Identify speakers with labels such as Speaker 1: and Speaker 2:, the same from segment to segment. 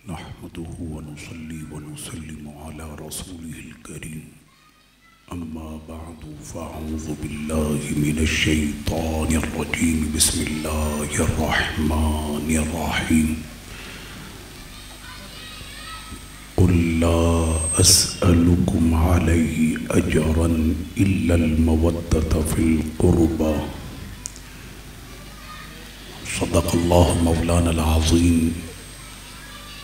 Speaker 1: نحمده ونصلي ونسلم على رسوله الكريم أما بعد فأعوذ بالله من الشيطان الرجيم بسم الله الرحمن الرحيم قل لا أسألكم عليه أجرا إلا المودة في القربى صدق الله مولانا العظيم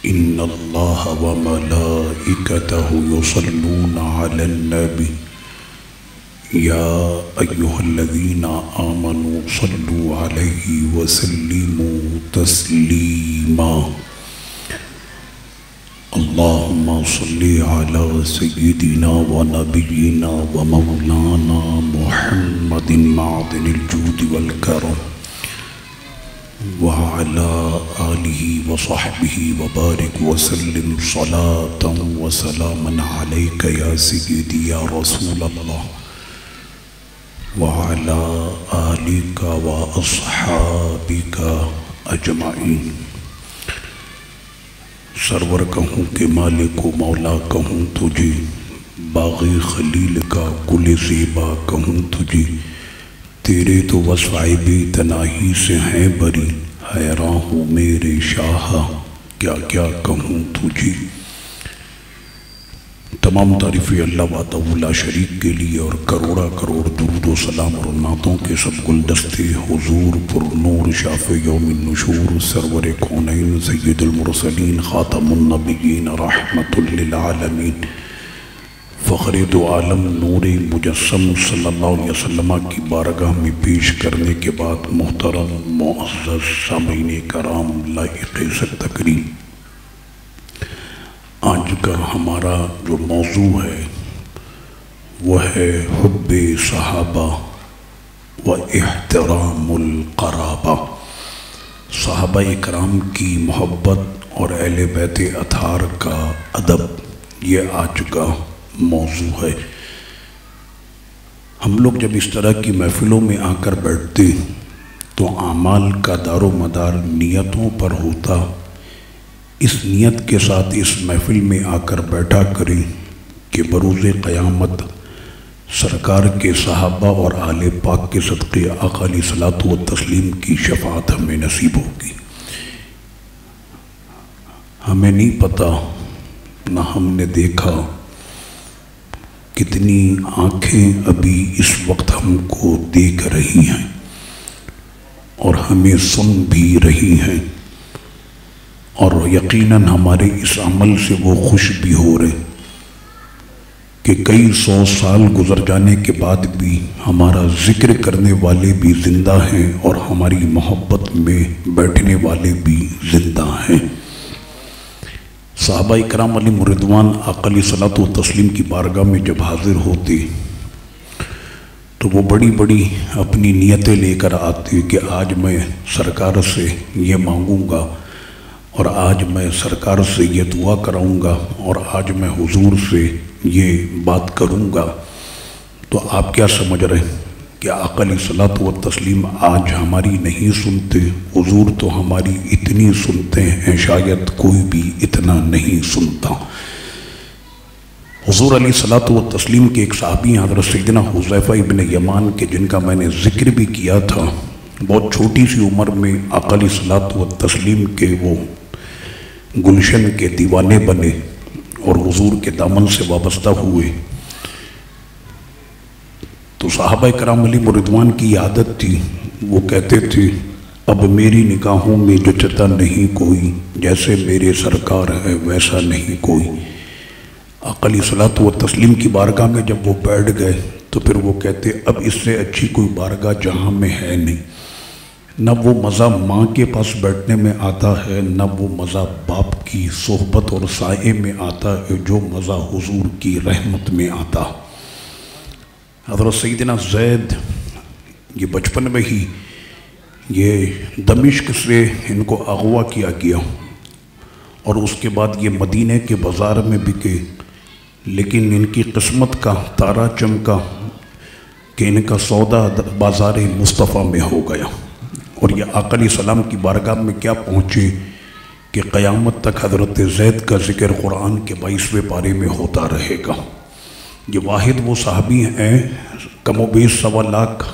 Speaker 1: إن الله وملائكته يصلون على النبي يا أيها الذين آمنوا صلوا عليه وسلموا تسليما اللهم صل على سيدنا ونبينا ومولانا محمد معدن الجود والكرم وعلى آله وصحبه وبارك وسلم صلاة وسلاما عليك يا سيدي يا رسول الله وعلى آلك وأصحابك أجمعين سرور کہوں کہ مالک و مولا کہوں تجھے باغی خلیل کا گل زیبا کہوں تجھے تیرے تو وصائب تناہی سے ہیں بری حیران ہوں میرے شاہ کیا کیا کہوں تجھے تمام تعریفیں اللہ وحدہ لا شریک کے لیے اور کروڑا کروڑ درود و سلام اور نعتوں کے سب گلدستے حضور پر نور شافع یوم النشور سرور کونین سید المرسلین خاتم النبیین رحمت للعالمین فخر دو عالم نور مجسم صلی اللہ علیہ وسلم کی بارگاہ میں پیش کرنے کے بعد محترم معزز سامعین کرام لائق تکریم آج کا ہمارا جو موضوع ہے وہ ہے حب صحابہ و احترام القرابہ صحابہ اکرام کی محبت اور اہل بیت اطہار کا ادب یہ آج کا موضوع ہے ہم لوگ جب اس طرح کی محفلوں میں آ کر بیٹھتے تو اعمال کا دار و مدار نیتوں پر ہوتا اس نیت کے ساتھ اس محفل میں آ کر بیٹھا کریں کہ بروز قیامت سرکار کے صحابہ اور آل پاک کے صدقے آقا علیہ الصلوۃ والتسلیم کی شفاعت ہمیں نصیب ہوگی ہمیں نہیں پتہ نہ ہم نے دیکھا کتنی آنکھیں ابھی اس وقت ہم کو دیکھ رہی ہیں اور ہمیں سن بھی رہی ہیں اور یقیناً ہمارے اس عمل سے وہ خوش بھی ہو رہے کہ کئی سو سال گزر جانے کے بعد بھی ہمارا ذکر کرنے والے بھی زندہ ہیں اور ہماری محبت میں بیٹھنے والے بھی زندہ ہیں صحابہ اکرام علیہم رضوان آقا علیہ الصلوۃ والتسلیم کی بارگاہ میں جب حاضر ہوتے تو وہ بڑی بڑی اپنی نیتیں لے کر آتے کہ آج میں سرکار سے یہ مانگوں گا اور آج میں سرکار سے یہ دعا کراؤں گا اور آج میں حضور سے یہ بات کروں گا تو آپ کیا سمجھ رہے ہیں کہ آقا علیہ الصلوۃ والتسلیم آج ہماری نہیں سنتے حضور تو ہماری اتنی سنتے ہیں شاید کوئی بھی اتنا نہیں سنتا حضور علیہ الصلوۃ والتسلیم کے ایک صحابی حضرت سیدنا حذیفہ ابن یمان کے جن کا میں نے ذکر بھی کیا تھا بہت چھوٹی سی عمر میں آقا علیہ الصلوۃ والتسلیم کے وہ گلشن کے دیوانے بنے اور حضور کے دامن سے وابستہ ہوئے تو صحابہ کرام علیہم رضوان کی عادت تھی وہ کہتے تھے اب میری نگاہوں میں جچتا نہیں کوئی جیسے میرے سرکار ہے ویسا نہیں کوئی آقا علیہ الصلوۃ والتسلیم کی بارگاہ میں جب وہ بیٹھ گئے تو پھر وہ کہتے اب اس سے اچھی کوئی بارگاہ جہاں میں ہے نہیں نہ وہ مزہ ماں کے پاس بیٹھنے میں آتا ہے نہ وہ مزہ باپ کی صحبت اور سائے میں آتا ہے جو مزہ حضور کی رحمت میں آتا حضرت سیدنا زید یہ بچپن میں ہی یہ دمشق سے ان کو اغوا کیا گیا اور اس کے بعد یہ مدینہ کے بازار میں بکے لیکن ان کی قسمت کا تارا چمکا کہ ان کا سودا بازار مصطفیٰ میں ہو گیا اور یہ آقا علیہ السلام کی بارگاہ میں کیا پہنچے کہ قیامت تک حضرت زید کا ذکر قرآن کے 22ویں پارے میں ہوتا رہے گا۔ یہ واحد وہ صحابی ہیں کم و بیش 1.25 لاکھ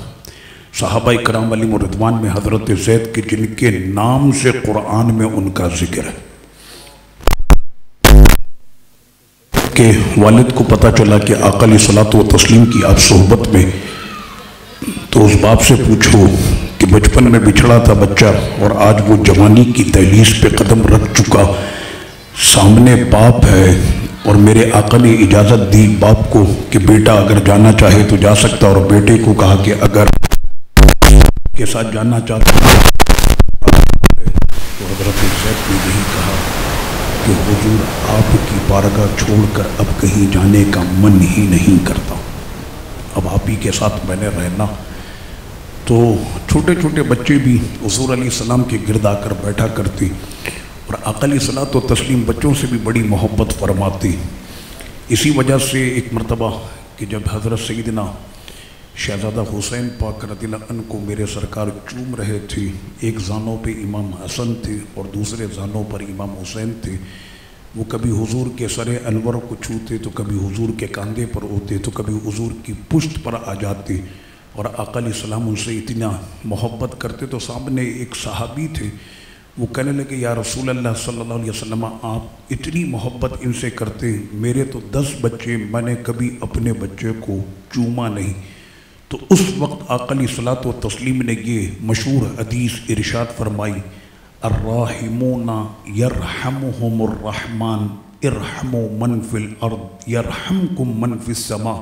Speaker 1: صحابہ کرام علیہم رضوان میں حضرت زید کے جن کے نام سے قرآن میں ان کا ذکر ہے، کہ والد کو پتہ چلا کہ آقا علیہ الصلوۃ والتسلیم کی آپ صحبت میں، تو اس باپ سے پوچھو کہ بچپن میں بچھڑا تھا بچہ اور آج وہ جوانی کی دہلیز پہ قدم رکھ چکا، سامنے باپ ہے اور میرے آقا نے اجازت دی باپ کو کہ بیٹا اگر جانا چاہے تو جا سکتا، اور بیٹے کو کہا کہ اگر کے ساتھ جانا چاہتا تو حضرت زید نے یہی کہا کہ حضور آپ کی بارگاہ چھوڑ کر اب کہیں جانے کا من ہی نہیں کرتا، اب آپ ہی کے ساتھ میں نے رہنا۔ تو چھوٹے چھوٹے بچے بھی حضور علیہ السلام کے گرد آ کر بیٹھا کرتے اور آقا علیہ الصلوۃ والتسلیم بچوں سے بھی بڑی محبت فرماتی۔ اسی وجہ سے ایک مرتبہ کہ جب حضرت سیدنا شہزادہ حسین پاک رضی اللہ عنہ کو میرے سرکار چوم رہے تھے، ایک زانوں پہ امام حسن تھے اور دوسرے زانوں پر امام حسین تھے، وہ کبھی حضور کے سر انور کو چھوتے تو کبھی حضور کے کاندھے پر ہوتے تو کبھی حضور کی پشت پر آ جاتے، اور آقا علیہ السلام ان سے اتنا محبت کرتے۔ تو سامنے ایک صحابی تھے، وہ کہنے لگے یا رسول اللہ صلی اللہ علیہ وسلم آپ اتنی محبت ان سے کرتے، میرے تو 10 بچے، میں نے کبھی اپنے بچے کو چوما نہیں۔ تو اس وقت آقا علیہ الصلوۃ والتسلیم نے یہ مشہور حدیث ارشاد فرمائی، الراحمون یرحمہم الرحمن ارحموا من فی الارض یرحمکم من فی السماء،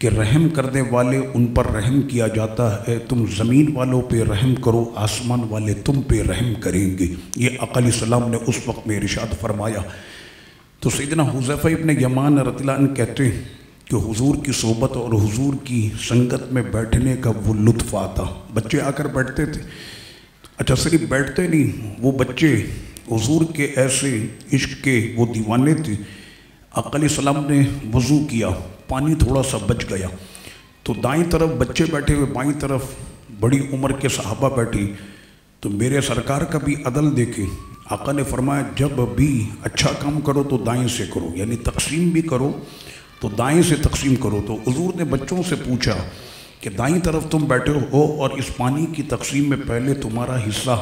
Speaker 1: کہ رحم کرنے والے ان پر رحم کیا جاتا ہے، تم زمین والوں پہ رحم کرو، آسمان والے تم پہ رحم کریں گے۔ یہ آقا علیہ السلام نے اس وقت میں ارشاد فرمایا۔ تو سیدنا حذیفہ ابن یمان رضی اللہ عنہ کہتے ہیں کہ حضور کی صحبت اور حضور کی سنگت میں بیٹھنے کا وہ لطف آتا، بچے آ کر بیٹھتے تھے، اچھا صرف بیٹھتے نہیں، وہ بچے حضور کے ایسے عشق کے وہ دیوانے تھے۔ آقا علیہ السلام نے وضو کیا، پانی تھوڑا سا بچ گیا تو دائیں طرف بچے بیٹھے ہوئے، بائیں طرف بڑی عمر کے صحابہ بیٹھی، تو میرے سرکار کا بھی عدل دیکھے، آقا نے فرمایا جب بھی اچھا کام کرو تو دائیں سے کرو، یعنی تقسیم بھی کرو تو دائیں سے تقسیم کرو۔ تو حضور نے بچوں سے پوچھا کہ دائیں طرف تم بیٹھے ہو اور اس پانی کی تقسیم میں پہلے تمہارا حصہ،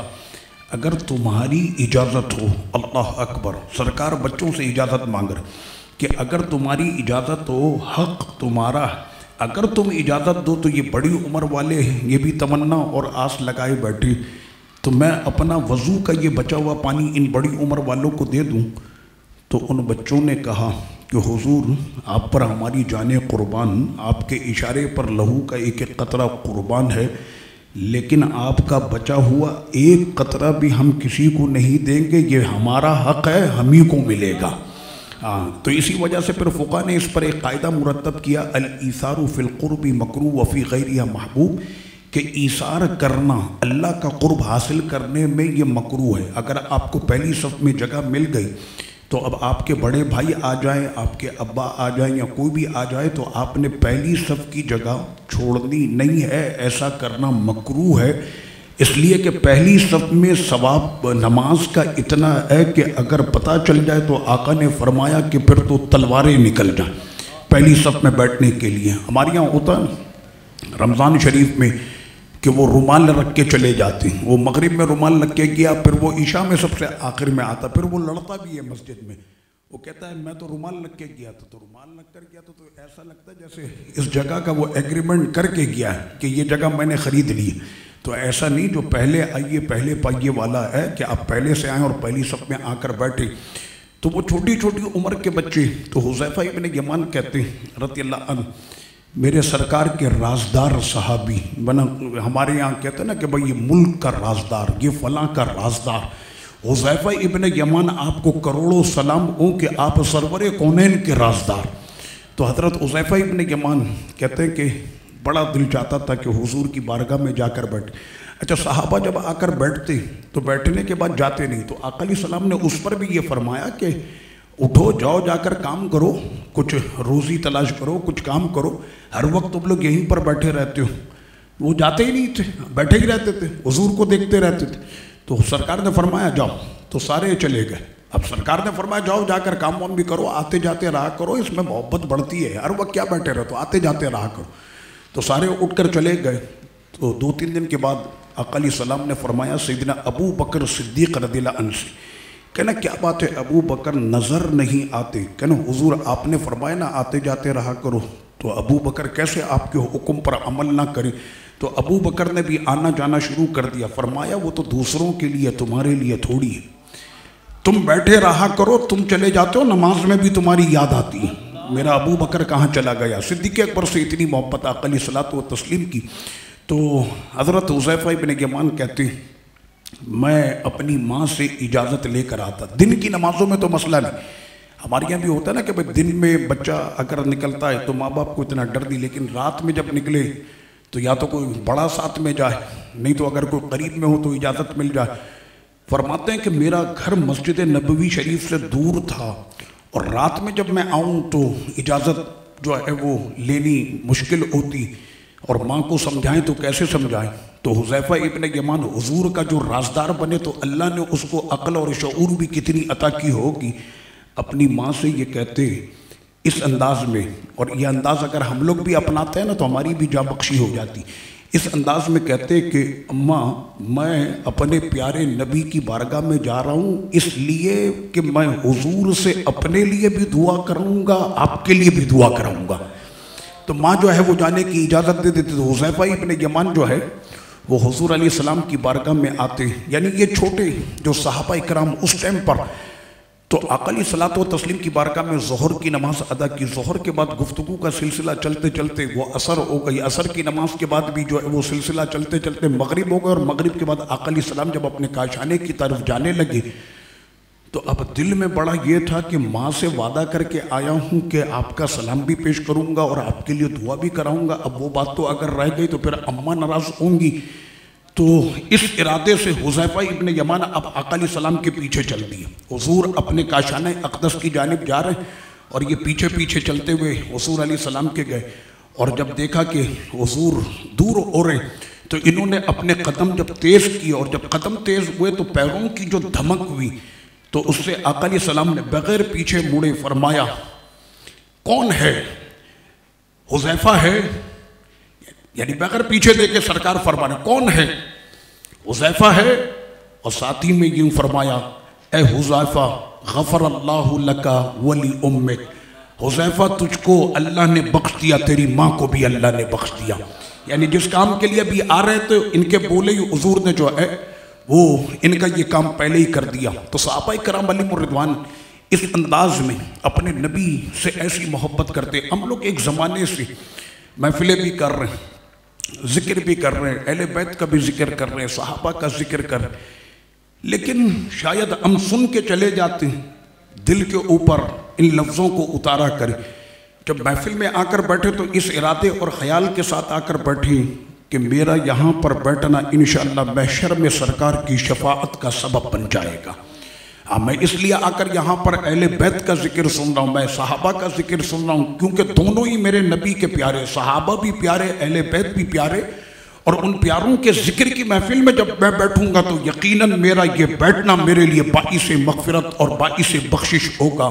Speaker 1: اگر تمہاری اجازت ہو، اللہ اکبر، سرکار بچوں سے اجازت مانگ رہے کہ اگر تمہاری اجازت ہو، حق تمہارا، اگر تم اجازت دو تو یہ بڑی عمر والے ہیں، یہ بھی تمنا اور آس لگائے بیٹھے، تو میں اپنا وضو کا یہ بچا ہوا پانی ان بڑی عمر والوں کو دے دوں۔ تو ان بچوں نے کہا کہ حضور آپ پر ہماری جانیں قربان، آپ کے اشارے پر لہو کا ایک ایک قطرہ قربان ہے، لیکن آپ کا بچا ہوا ایک قطرہ بھی ہم کسی کو نہیں دیں گے، یہ ہمارا حق ہے، ہم ہی کو ملے گا۔ تو اسی وجہ سے پھر فقہ نے اس پر ایک قاعدہ مرتب کیا، الایثار فی القرب مکروہ وفی غیرہ محبوب، کہ ایثار کرنا اللہ کا قرب حاصل کرنے میں یہ مکروہ ہے۔ اگر آپ کو پہلی صف میں جگہ مل گئی تو اب آپ کے بڑے بھائی آ جائیں، آپ کے ابا آ جائیں یا کوئی بھی آ جائے تو آپ نے پہلی صف کی جگہ چھوڑنی نہیں ہے، ایسا کرنا مکروہ ہے، اس لیے کہ پہلی صف میں ثواب نماز کا اتنا ہے کہ اگر پتہ چل جائے تو آقا نے فرمایا کہ پھر تو تلواریں نکل جائیں پہلی صف میں بیٹھنے کے لیے۔ ہمارے یہاں ہوتا ہے رمضان شریف میں کہ وہ رومال رکھ کے چلے جاتے ہیں، وہ مغرب میں رومال رکھ کے گیا، پھر وہ عشاء میں سب سے آخر میں آتا، پھر وہ لڑتا بھی ہے مسجد میں، وہ کہتا ہے میں تو رومال رکھ کے گیا تھا، تو رومال رکھ کر گیا تو ایسا لگتا ہے جیسے اس جگہ کا وہ ایگریمنٹ کر کے گیا ہے کہ یہ جگہ میں نے خرید لی۔ تو ایسا نہیں، جو پہلے آئیے پہلے پائیے والا ہے کہ آپ پہلے سے آئیں اور پہلی صف میں آ کر بیٹھے۔ تو وہ چھوٹی چھوٹی عمر کے بچے، تو حذیفہ ابن یمان کہتے ہیں رضی اللہ عنہ، میرے سرکار کے رازدار صحابی، ہمارے یہاں کہتے ہیں نا کہ بھئی یہ ملک کا رازدار، یہ فلاں کا رازدار، حذیفہ ابن یمان آپ کو کروڑوں سلام ہوں کہ آپ سرور کونین کے رازدار۔ تو حضرت حذیفہ ابن یمان کہتے ہیں کہ بڑا دل چاہتا تھا کہ حضور کی بارگاہ میں جا کر بیٹھے۔ اچھا صحابہ جب آ کر بیٹھتے تو بیٹھنے کے بعد جاتے نہیں، تو آقا علیہ السلام نے اس پر بھی یہ فرمایا کہ اٹھو جاؤ جا کر کام کرو، کچھ روزی تلاش کرو، کچھ کام کرو، ہر وقت تم لوگ یہیں پر بیٹھے رہتے ہو۔ وہ جاتے ہی نہیں تھے، بیٹھے ہی رہتے تھے، حضور کو دیکھتے رہتے تھے۔ تو تو سرکار نے فرمایا جاؤ، تو سارے چلے گئے۔ اب سرکار نے فرمایا جاؤ جا کر کام وام بھی کرو، آتے جاتے رہا کرو، اس میں محبت بڑھتی ہے، ہر وقت کیا بیٹھے رہو، تو آتے جاتے رہا کرو۔ تو سارے اٹھ کر چلے گئے۔ تو 2-3 دن کے بعد آقا علیہ السلام نے فرمایا سیدنا ابو بکر صدیق رضی اللہ عنہ سے، کہنا کیا بات ہے ابو بکر نظر نہیں آتے؟ کہنا حضور آپ نے فرمایا نا آتے جاتے رہا کرو، تو ابو بکر کیسے آپ کے حکم پر عمل نہ کرے؟ تو ابو بکر نے بھی آنا جانا شروع کر دیا۔ فرمایا وہ تو دوسروں کے لیے، تمہارے لیے تھوڑی ہے، تم بیٹھے رہا کرو، تم چلے جاتے ہو نماز میں بھی تمہاری یاد آتی ہے، میرا ابو بکر کہاں چلا گیا؟ صدیق اکبر سے اتنی محبت آقا علیہ الصلوۃ والتسلیم کی۔ تو حضرت حذیفہ ابن یمان کہتے ہیں میں اپنی ماں سے اجازت لے کر آتا، دن کی نمازوں میں تو مسئلہ نہیں، ہمارے یہاں بھی ہوتا ہے نا کہ دن میں بچہ اگر نکلتا ہے تو ماں باپ کو اتنا ڈر نہیں، لیکن رات میں جب نکلے تو یا تو کوئی بڑا ساتھ میں جائے، نہیں تو اگر کوئی قریب میں ہو تو اجازت مل جائے۔ فرماتے ہیں کہ میرا گھر مسجد نبوی شریف سے دور تھا، اور رات میں جب میں آؤں تو اجازت جو ہے وہ لینی مشکل ہوتی، اور ماں کو سمجھائیں تو کیسے سمجھائیں؟ تو حذیفہ ابن یمان حضور کا جو رازدار بنے تو اللہ نے اس کو عقل اور شعور بھی کتنی عطا کی ہوگی، اپنی ماں سے یہ کہتے اس انداز میں، اور یہ انداز اگر ہم لوگ بھی اپناتے ہیں نا تو ہماری بھی جاں بخشی ہو جاتی، اس انداز میں کہتے کہ اماں میں اپنے پیارے نبی کی بارگاہ میں جا رہا ہوں اس لیے کہ میں حضور سے اپنے لیے بھی دعا کروں گا، آپ کے لیے بھی دعا کراؤں گا۔ تو ماں جو ہے وہ جانے کی اجازت دے دیتی۔ تو حذیفہ ابن یمان جو ہے وہ حضور علیہ السلام کی بارگاہ میں آتے، یعنی یہ چھوٹے جو صحابہ اکرام اس ٹائم پر، تو آقا علیہ الصلوۃ والتسلیم کی بارگاہ میں ظہر کی نماز ادا کی، ظہر کے بعد گفتگو کا سلسلہ چلتے چلتے وہ عصر ہو گئی، عصر کی نماز کے بعد بھی جو ہے وہ سلسلہ چلتے چلتے مغرب ہو گئے، اور مغرب کے بعد آقا علیہ السلام جب اپنے کاشانے کی طرف جانے لگے تو اب دل میں بڑا یہ تھا کہ ماں سے وعدہ کر کے آیا ہوں کہ آپ کا سلام بھی پیش کروں گا اور آپ کے لیے دعا بھی کراؤں گا، اب وہ بات تو اگر رہ گئی تو پھر اماں ناراض ہوں گی۔ تو اس ارادے سے حذیفہ ابن یمان اب آقا علیہ السلام کے پیچھے چل دیے، حضور اپنے کاشانہ اقدس کی جانب جا رہے ہیں اور یہ پیچھے پیچھے چلتے ہوئے حضور علیہ السلام کے گئے، اور جب دیکھا کہ حضور دور ہو رہے تو انہوں نے اپنے قدم جب تیز کیے، اور جب قدم تیز ہوئے تو پیروں کی جو دھمک ہوئی تو اس سے آقا علیہ السلام نے بغیر پیچھے مڑے فرمایا کون ہے؟ حذیفہ ہے، یعنی بغیر پیچھے دیکھے سرکار فرمانے کون ہے؟ حذیفہ ہے، اور ساتھ ہی میں یوں فرمایا اے حذیفہ غفر اللہ لکا ولی امک، حذیفہ تجھ کو اللہ نے بخش دیا، تیری ماں کو بھی اللہ نے بخش دیا۔ یعنی جس کام کے لیے ابھی آ رہے تھے ان کے بولے ہی حضور نے جو ہے وہ ان کا یہ کام پہلے ہی کر دیا۔ تو صحابہ کرام علیہم الرضوان اس انداز میں اپنے نبی سے ایسی محبت کرتے۔ ہم لوگ ایک زمانے سے محفلیں بھی کر رہے ہیں، ذکر بھی کر رہے ہیں، اہل بیت کا بھی ذکر کر رہے ہیں، صحابہ کا ذکر کر رہے ہیں، لیکن شاید ہم سن کے چلے جاتے ہیں، دل کے اوپر ان لفظوں کو اتارا کریں۔ جب محفل میں آ کر بیٹھے تو اس ارادے اور خیال کے ساتھ آ کر بیٹھے کہ میرا یہاں پر بیٹھنا انشاءاللہ محشر میں سرکار کی شفاعت کا سبب بن جائے گا۔ میں اس لیے آ کر یہاں پر اہل بیت کا ذکر سن رہا ہوں، میں صحابہ کا ذکر سن رہا ہوں، کیونکہ دونوں ہی میرے نبی کے پیارے، صحابہ بھی پیارے، اہل بیت بھی پیارے، اور ان پیاروں کے ذکر کی محفل میں جب میں بیٹھوں گا تو یقیناً میرا یہ بیٹھنا میرے لیے باعث مغفرت اور باعث بخشش ہوگا۔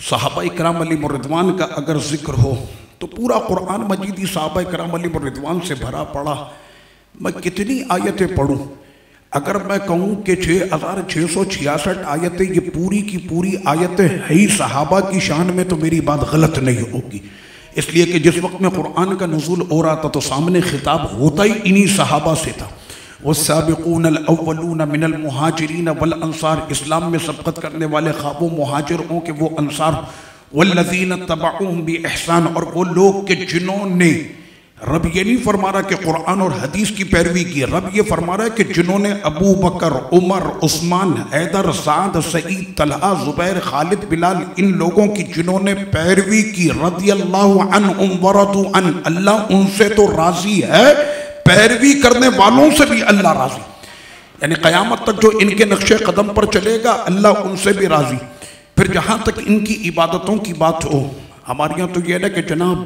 Speaker 1: صحابہ کرام علیہم الرضوان کا اگر ذکر ہو تو پورا قرآن مجید ہی صحابہ کرام علیہم الرضوان سے بھرا پڑا۔ میں کتنی آیتیں پڑھوں؟ اگر میں کہوں کہ 6666 آیتیں یہ پوری کی پوری آیتیں ہی صحابہ کی شان میں تو میری بات غلط نہیں ہوگی، اس لیے کہ جس وقت میں قرآن کا نزول ہو رہا تھا تو سامنے خطاب ہوتا ہی انہی صحابہ سے تھا۔ والسابقون الاولون من المہاجرین والانصار، اسلام میں سبقت کرنے والے خواب و مہاجر ہوں کہ وہ انصار، والذین تبعوہم باحسان، اور وہ لوگ کہ جنہوں نے، رب یہ نہیں فرما رہا کہ قرآن اور حدیث کی پیروی کی، رب یہ فرما رہا ہے کہ جنہوں نے ابو بکر، عمر، عثمان، حیدر، سعد، سعید، طلحہ، زبیر، خالد، بلال، ان لوگوں کی جنہوں نے پیروی کی، رضی اللہ عنہم ورضوا عنہ، اللہ ان سے تو راضی ہے، پیروی کرنے والوں سے بھی اللہ راضی، یعنی قیامت تک جو ان کے نقش قدم پر چلے گا اللہ ان سے بھی راضی۔ پھر جہاں تک ان کی عبادتوں کی بات ہو، ہمارے یہاں تو یہ ہے کہ جناب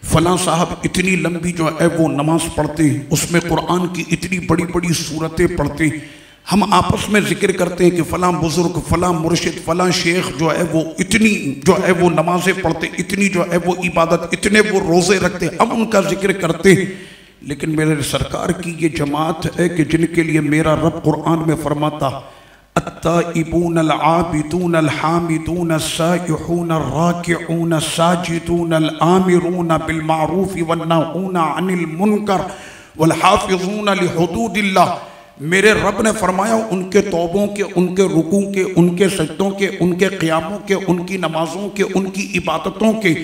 Speaker 1: فلاں صاحب اتنی لمبی جو ہے وہ نماز پڑھتے، اس میں قرآن کی اتنی بڑی بڑی صورتیں پڑھتے، ہم آپس میں ذکر کرتے ہیں کہ فلاں بزرگ، فلاں مرشد، فلاں شیخ جو ہے وہ اتنی جو ہے وہ نمازیں پڑھتے، اتنی جو ہے وہ عبادت، اتنے وہ روزے رکھتے، ہم ان کا ذکر کرتے ہیں۔ لیکن میرے سرکار کی یہ جماعت ہے کہ جن کے لیے میرا رب قرآن میں فرماتا التائبون العابدون الحامدون السائحون الراکعون الساجدون الآمرون بالمعروف والناہون عن المنکر والحافظون لحدود اللہ۔ میرے رب نے فرمایا ان کے توبوں کے، ان کے رکوع کے، ان کے سجدوں کے، ان کے قیاموں کے، ان کی نمازوں کے، ان کی عبادتوں کے،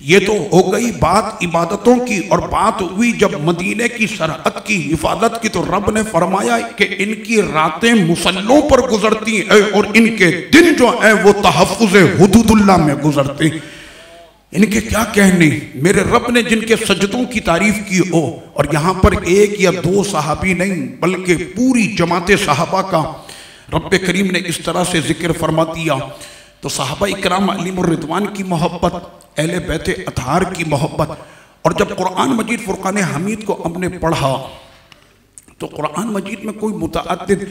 Speaker 1: یہ تو ہو گئی بات عبادتوں کی۔ اور بات ہوئی جب مدینے کی سرحد کی حفاظت کی، تو رب نے فرمایا کہ ان کی راتیں مصلوں پر گزرتی ہیں اور ان کے دن جو ہیں وہ تحفظ حدود اللہ میں گزرتے ہیں۔ ان کے کیا کہنے، میرے رب نے جن کے سجدوں کی تعریف کی ہو، اور یہاں پر ایک یا دو صحابی نہیں بلکہ پوری جماعت صحابہ کا رب کریم نے اس طرح سے ذکر فرما دیا۔ تو صحابہ اکرام علیہم الرضوان کی محبت، اہل بیت اطہار کی محبت، اور جب قرآن مجید فرقان حمید کو ہم نے پڑھا تو قرآن مجید میں کوئی متعدد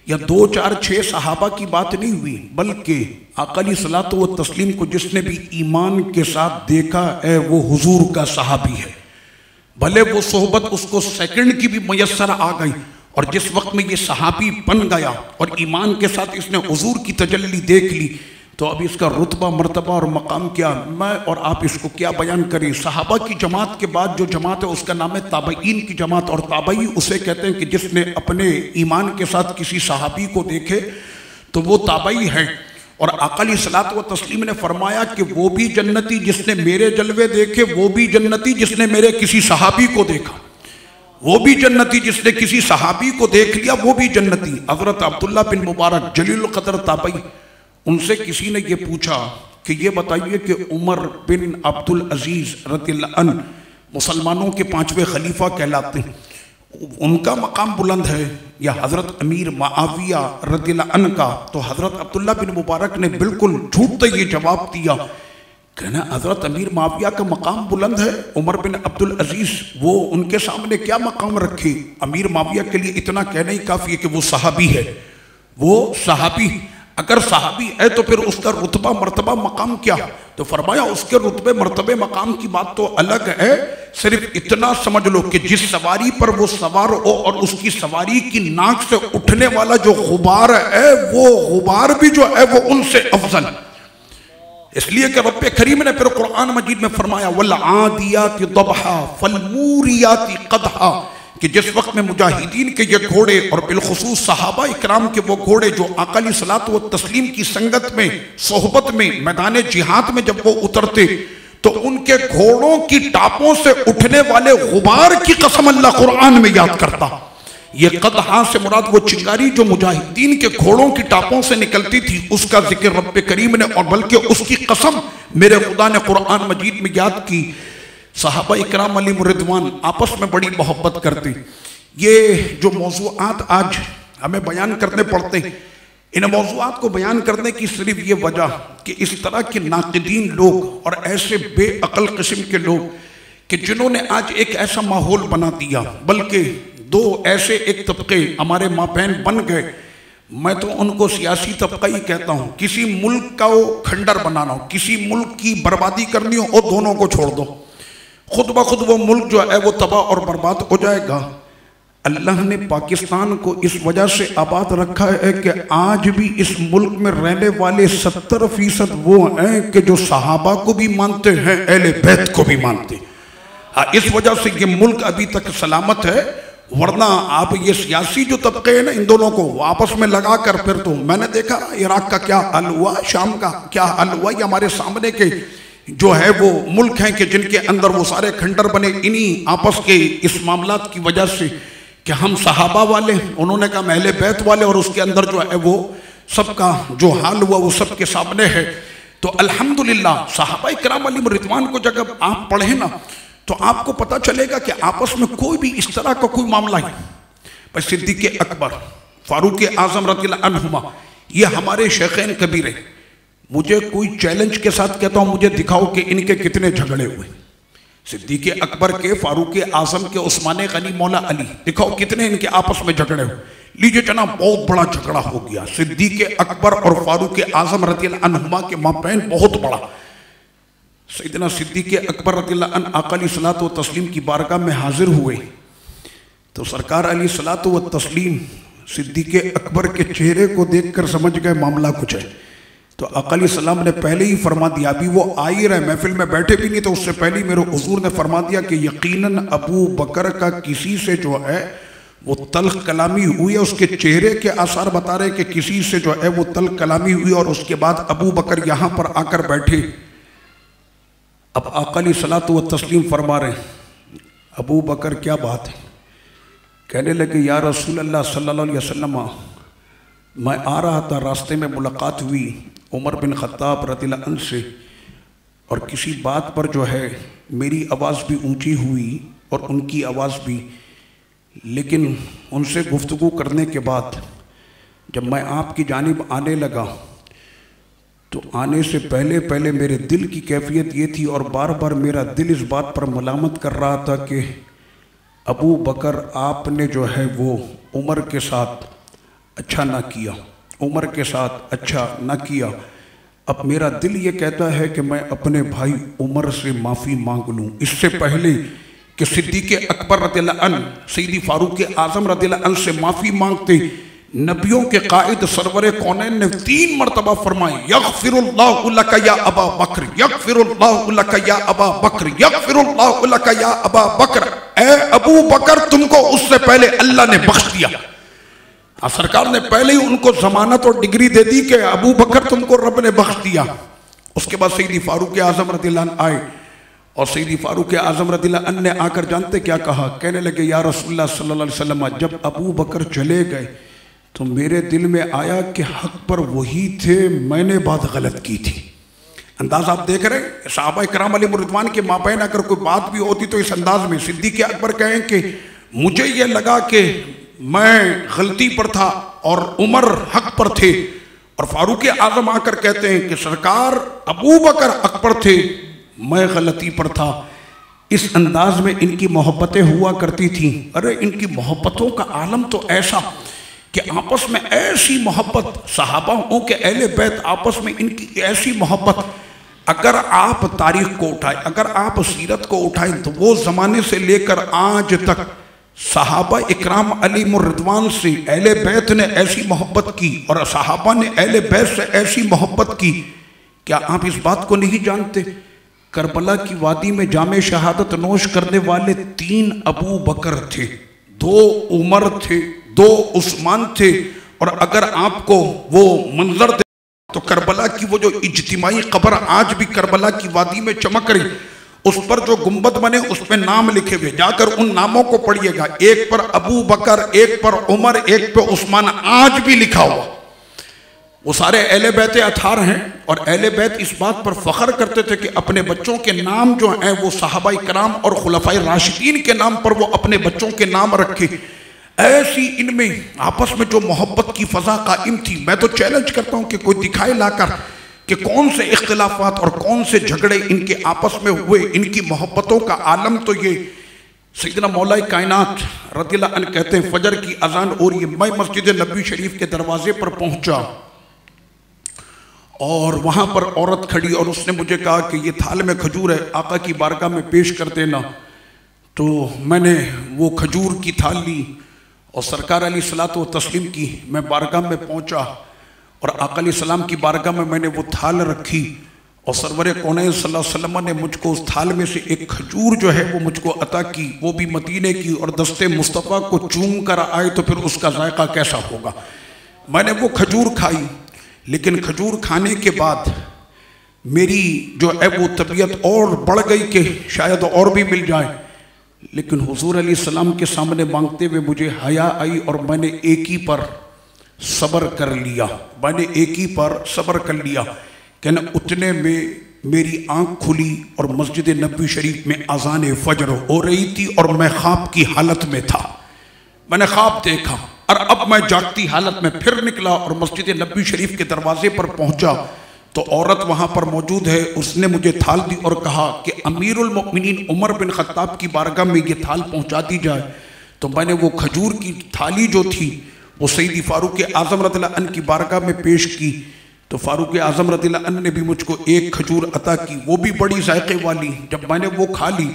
Speaker 1: یا 2 4 6 صحابہ کی بات نہیں ہوئی، بلکہ آقا علیہ الصلوۃ والتسلیم کو جس نے بھی ایمان کے ساتھ دیکھا ہے وہ حضور کا صحابی ہے۔ بھلے وہ صحبت اس کو سیکنڈ کی بھی میسر آ گئی، اور جس وقت میں یہ صحابی بن گیا اور ایمان کے ساتھ اس نے حضور کی تجلی دیکھ لی، تو اب اس کا رتبہ، مرتبہ اور مقام کیا، میں اور آپ اس کو کیا بیان کریں۔ صحابہ کی جماعت کے بعد جو جماعت ہے اس کا نام ہے تابعین کی جماعت، اور تابعی اسے کہتے ہیں کہ جس نے اپنے ایمان کے ساتھ کسی صحابی کو دیکھے تو وہ تابعی ہے۔ اور آقا علیہ الصلوۃ والتسلیم نے فرمایا کہ وہ بھی جنتی جس نے میرے جلوے دیکھے، وہ بھی جنتی جس نے میرے کسی صحابی کو دیکھا، وہ بھی جنتی جس نے کسی صحابی کو دیکھ لیا، وہ بھی جنتی۔ حضرت عبداللہ بن مبارک جلیل القدر تابعی، ان سے کسی نے یہ پوچھا کہ یہ بتائیے کہ عمر بن عبدالعزیز رضی اللہ عنہ مسلمانوں کے 5ویں خلیفہ کہلاتے ہیں، ان کا مقام بلند ہے یا حضرت امیر معاویہ رضی اللہ عنہ کا؟ تو حضرت عبداللہ بن مبارک نے بالکل جھوٹتے یہ جواب دیا، کہنا حضرت امیر معاویہ کا مقام بلند ہے، عمر بن عبدالعزیز وہ ان کے سامنے کیا مقام رکھے؟ امیر معاویہ کے لیے اتنا کہنا ہی کافی ہے کہ وہ صحابی ہے، وہ صحابی۔ اگر صحابی ہے تو پھر اس کا رتبہ، مرتبہ، مقام کیا؟ تو فرمایا اس کے رتبے، مرتبے، مقام کی بات تو الگ ہے، صرف اتنا سمجھ لو کہ جس سواری پر وہ سوار ہو اور اس کی سواری کی ناک سے اٹھنے والا جو غبار ہے وہ غبار بھی جو ہے وہ ان سے افضل۔ اس لیے کہ رب کریم نے پھر قرآن مجید میں فرمایا وَالْعَادِيَاتِ ضَبْحًا فَالْمُورِيَاتِ قَدْحًا، کہ جس وقت میں مجاہدین کے یہ گھوڑے اور بالخصوص صحابہ اکرام کے وہ گھوڑے جو آقا علیہ الصلوۃ والتسلیم کی سنگت میں، صحبت میں، میدان جہاد میں جب وہ اترتے تو ان کے گھوڑوں کی ٹاپوں سے اٹھنے والے غبار کی قسم اللہ قرآن میں یاد کرتا۔ یہ قدحاں سے مراد وہ چنگاری جو مجاہدین کے گھوڑوں کی ٹاپوں سے نکلتی تھی، اس کا ذکر رب کریم نے، اور بلکہ اس کی قسم میرے خدا نے قرآن مجید میں یاد کی۔ صحابہ اکرام علیہم الرضوان آپس میں بڑی محبت کرتے۔ یہ جو موضوعات آج ہمیں بیان کرنے پڑتے ہیں، ان موضوعات کو بیان کرنے کی صرف یہ وجہ کہ اس طرح کے ناقدین لوگ اور ایسے بے عقل قسم کے لوگ کہ جنہوں نے آج ایک ایسا ماحول بنا دیا، بلکہ 2 ایسے ایک طبقے ہمارے مابین بن گئے، میں تو ان کو سیاسی طبقہ ہی کہتا ہوں۔ کسی ملک کا کھنڈر بنانا ہو، کسی ملک کی بربادی کرنی ہو، اور دونوں کو چھوڑ دو، خود بخود وہ ملک جو ہے وہ تباہ اور برباد ہو جائے گا۔ اللہ نے پاکستان کو اس وجہ سے آباد رکھا ہے کہ آج بھی اس ملک میں رہنے والے 70% وہ ہیں کہ جو صحابہ کو بھی مانتے ہیں، اہل بیت کو بھی مانتے ہیں۔ اس وجہ سے یہ ملک ابھی تک سلامت ہے، ورنہ آپ یہ سیاسی جو طبقے ہیں نا، ان دونوں کو آپس میں لگا کر پھر تو میں نے دیکھا عراق کا کیا حل ہوا، شام کا کیا حل ہوا، یہ ہمارے سامنے کے جو ہے وہ ملک ہیں کہ جن کے اندر وہ سارے کھنڈر بنے انہی آپس کے اس معاملات کی وجہ سے کہ ہم صحابہ والے، انہوں نے کہا ہم اہل بیت والے، اور اس کے اندر جو ہے وہ سب کا جو حال ہوا وہ سب کے سامنے ہے۔ تو الحمدللہ صحابہ اکرام علیہم الرضوان کو جب آپ پڑھیں نا تو آپ کو پتہ چلے گا کہ آپس میں کوئی بھی اس طرح کا کوئی معاملہ ہے۔ بھائی صدیق اکبر، فاروق اعظم رضی اللہ عنہما، یہ ہمارے شیخین کبیر ہیں۔ مجھے کوئی چیلنج کے ساتھ کہتا ہوں مجھے دکھاؤ کہ ان کے کتنے جھگڑے ہوئے، صدیق اکبر کے، فاروق اعظم کے، عثمان غنی، مولا علی، دکھاؤ کتنے ان کے آپس میں جھگڑے ہو۔ لیجئے جناب بہت بڑا جھگڑا ہو گیا صدیق اکبر اور فاروق اعظم رضی اللہ عنہما کے مابین، بہت بڑا۔ سیدنا صدیق اکبر رضی اللہ عنہ آقا علیہ الصلوۃ والتسلیم کی بارگاہ میں حاضر ہوئے تو سرکار علیہ الصلوۃ والتسلیم صدیق اکبر کے چہرے کو دیکھ کر سمجھ گئے معاملہ کچھ ہے، تو آقا علیہ السلام نے پہلے ہی فرما دیا، ابھی وہ آ ہی رہے، محفل میں بیٹھے بھی نہیں تو اس سے پہلے میرے حضور نے فرما دیا کہ یقیناً ابو بکر کا کسی سے جو ہے وہ تلخ کلامی ہوئی ہے۔ اس کے چہرے کے آثار بتا رہے کہ کسی سے جو ہے وہ تلخ کلامی ہوئی، اور اس کے بعد ابو بکر یہاں پر آ کر بیٹھے۔ اب آقا علیہ الصلوۃ والتسلیم فرما رہے ہیں ابو بکر کیا بات ہے؟ کہنے لگے یا رسول اللہ صلی اللہ علیہ وسلم، میں آ رہا تھا، راستے میں ملاقات ہوئی عمر بن خطاب رضی اللہ عنہ سے، اور کسی بات پر جو ہے میری آواز بھی اونچی ہوئی اور ان کی آواز بھی، لیکن ان سے گفتگو کرنے کے بعد جب میں آپ کی جانب آنے لگا تو آنے سے پہلے میرے دل کی کیفیت یہ تھی، اور بار بار میرا دل اس بات پر ملامت کر رہا تھا کہ ابو بکر آپ نے جو ہے وہ عمر کے ساتھ اچھا نہ کیا، عمر کے ساتھ اچھا نہ کیا۔ اب میرا دل یہ کہتا ہے کہ میں اپنے بھائی عمر سے معافی مانگ لوں، اس سے پہلے کہ صدیق اکبر رضی اللہ عنہ سیدی فاروق اعظم رضی اللہ عنہ سے معافی مانگتے، نبیوں کے قائد سرور کونین نے 3 مرتبہ فرمائے یغفر اللہ لک یا ابا بکر، یغفر اللہ لک یا ابا بکر، یغفر اللہ لک یا ابا بکر، اے ابو بکر تم کو اس سے پہلے اللہ نے بخش دیا۔ سرکار نے پہلے ہی ان کو ضمانت اور ڈگری دے دی کہ ابو بکر تم کو رب نے بخش دیا۔ اس کے بعد سیدی فاروق اعظم رضی اللہ عنہ آئے، اور سیدی فاروق اعظم رضی اللہ عنہ نے آ کر جانتے کیا کہا؟ کہنے لگے یا رسول اللہ صلی اللہ علیہ وسلم، جب ابو بکر چلے گئے تو میرے دل میں آیا کہ حق پر وہی تھے، میں نے بات غلط کی تھی۔ انداز آپ دیکھ رہے ہیں صحابہ کرام علیہ رضوان کے مابین اگر کوئی بات بھی ہوتی تو اس انداز میں صدیق اکبر کہیں کہ مجھے یہ لگا کہ میں غلطی پر تھا اور عمر حق پر تھے، اور فاروق اعظم آ کر کہتے ہیں کہ سرکار ابو بکر حق پر تھے، میں غلطی پر تھا۔ اس انداز میں ان کی محبتیں ہوا کرتی تھیں۔ ارے ان کی محبتوں کا عالم تو ایسا کہ آپس میں ایسی محبت، صحابہ کے اہل بیت آپس میں ان کی ایسی محبت، اگر آپ تاریخ کو اٹھائیں، اگر آپ سیرت کو اٹھائیں تو وہ زمانے سے لے کر آج تک صحابہ اکرام علیہم الرضوان سے اہل بیت نے ایسی محبت کی اور صحابہ نے اہل بیت سے ایسی محبت کی۔ کیا آپ اس بات کو نہیں جانتے؟ کربلا کی وادی میں جام شہادت نوش کرنے والے 3 ابو بکر تھے، 2 عمر تھے، 2 عثمان تھے، اور اگر آپ کو وہ منظر دے تو کربلا کی وہ جو اجتماعی قبر آج بھی کربلا کی وادی میں چمک رہی، اس پر جو گنبد بنے اس پہ نام لکھے ہوئے، جا کر ان ناموں کو پڑھیے گا، ایک پر ابو بکر، ایک پر عمر، ایک پہ عثمان، آج بھی لکھا ہوا۔ وہ سارے اہل بیت اطہار ہیں، اور اہل بیت اس بات پر فخر کرتے تھے کہ اپنے بچوں کے نام جو ہیں وہ صحابہ کرام اور خلفائے راشدین کے نام پر وہ اپنے بچوں کے نام رکھے۔ ایسی ان میں آپس میں جو محبت کی فضا قائم تھی، میں تو چیلنج کرتا ہوں کہ کوئی دکھائے لا کر کہ کون سے اختلافات اور کون سے جھگڑے ان کے آپس میں ہوئے۔ ان کی محبتوں کا عالم تو یہ سیدنا مولا کائنات رضی اللہ عنہ کہتے ہیں فجر کی اذان ہو رہی ہے، میں مسجد نبوی شریف کے دروازے پر پہنچا اور وہاں پر عورت کھڑی، اور اس نے مجھے کہا کہ یہ تھال میں کھجور ہے، آقا کی بارگاہ میں پیش کر دینا۔ تو میں نے وہ کھجور کی تھال لی اور سرکار علیہ الصلوۃ والتسلیم کی میں بارگاہ میں پہنچا، اور آقا علیہ السلام کی بارگاہ میں نے وہ تھال رکھی، اور سرور کونین صلی اللہ علیہ وسلم نے مجھ کو اس تھال میں سے ایک کھجور جو ہے وہ مجھ کو عطا کی، وہ بھی مدینے کی، اور دست مصطفیٰ کو چوم کر آئے تو پھر اس کا ذائقہ کیسا ہوگا۔ میں نے وہ کھجور کھائی، لیکن کھجور کھانے کے بعد میری جو ہے وہ طبیعت اور بڑھ گئی کہ شاید اور بھی مل جائے، لیکن حضور علیہ السلام کے سامنے مانگتے ہوئے مجھے حیا آئی، اور میں نے ایک ہی پر صبر کر لیا، میں نے ایک ہی پر صبر کر لیا کہ اتنے میں میری آنکھ کھلی اور مسجد نبوی شریف میں اذان فجر ہو رہی تھی، اور میں خواب کی حالت میں تھا۔ میں نے خواب دیکھا، اور اب میں جاگتی حالت میں پھر نکلا اور مسجد نبوی شریف کے دروازے پر پہنچا تو عورت وہاں پر موجود ہے، اس نے مجھے تھال دی اور کہا کہ امیر المؤمنین عمر بن خطاب کی بارگاہ میں یہ تھال پہنچا دی جائے۔ تو میں نے وہ کھجور کی تھالی جو تھی وہ سیدی فاروق اعظم رضی اللہ عنہ کی بارگاہ میں پیش کی، تو فاروق اعظم رضی اللہ عنہ نے بھی مجھ کو ایک کھجور عطا کی، وہ بھی بڑی ذائقے والی۔ جب میں نے وہ کھا لی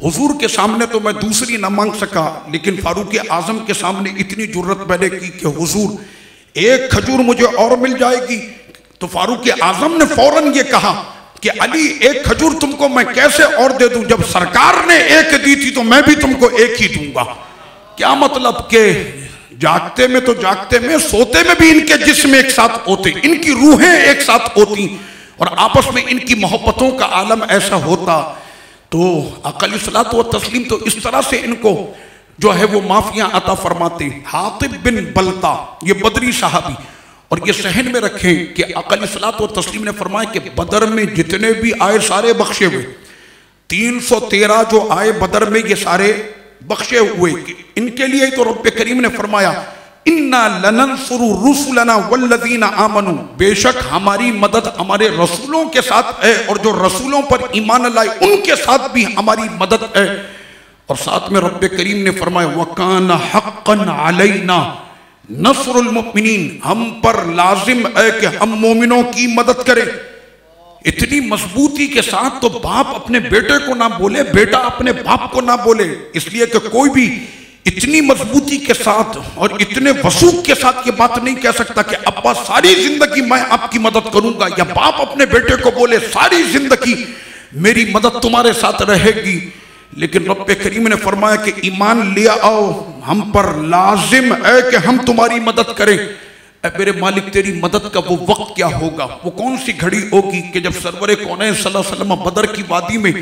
Speaker 1: حضور کے سامنے تو میں دوسری نہ مانگ سکا، لیکن فاروق اعظم کے سامنے اتنی جرت میں نے کی کہ حضور ایک کھجور مجھے اور مل جائے گی؟ تو فاروق اعظم نے فوراً یہ کہا کہ علی ایک کھجور تم کو میں کیسے اور دے دوں، جب سرکار نے ایک دی تھی تو میں بھی تم کو ایک ہی دوں گا۔ کیا مطلب کہ جاگتے میں تو جاگتے میں، سوتے میں بھی ان کے جسم ایک ساتھ ہوتے، ان کی روحیں ایک ساتھ ہوتی اور آپس میں ان کی محبتوں کا عالم ایسا ہوتا۔ تو آقا علیہ الصلوۃ والتسلیم تو اس طرح سے ان کو جو ہے وہ معافیاں عطا فرماتے۔ حاطب بن بلتا یہ بدری صحابی، اور یہ ذہن میں رکھیں کہ آقا علیہ الصلوۃ والتسلیم نے فرمایا کہ بدر میں جتنے بھی آئے سارے بخشے ہوئے، 313 جو آئے بدر میں یہ سارے بخشے ہوئے۔ ان کے لیے تو رب کریم نے فرمایا اِنَّا لَنَنْصُرُ رُسُلَنَا وَالَّذِينَ آمَنُوا، بے شک ہماری مدد ہمارے رسولوں کے ساتھ ہے، اور جو رسولوں پر ایمان لائے ان کے ساتھ بھی ہماری مدد ہے۔ اور ساتھ میں رب کریم نے فرمایا وَكَانَ حَقًّا عَلَيْنَا نَصْرُ الْمُؤْمِنِينَ، ہم پر لازم ہے کہ ہم مومنوں کی مدد کریں۔ اتنی مضبوطی کے ساتھ تو باپ اپنے بیٹے کو نہ بولے، بیٹا اپنے باپ کو نہ بولے، اس لیے کہ کوئی بھی اتنی مضبوطی کے ساتھ اور اتنے وثوق کے ساتھ یہ بات نہیں کہہ سکتا کہ ابا ساری زندگی میں آپ کی مدد کروں گا، یا باپ اپنے بیٹے کو بولے ساری زندگی میری مدد تمہارے ساتھ رہے گی۔ لیکن رب کریم نے فرمایا کہ ایمان لیا آؤ، ہم پر لازم ہے کہ ہم تمہاری مدد کریں۔ اے میرے مالک تیری مدد کا وہ وقت کیا ہوگا، وہ کون سی گھڑی ہوگی کہ جب سرور کونین صلی اللہ علیہ وسلم بدر کی وادی میں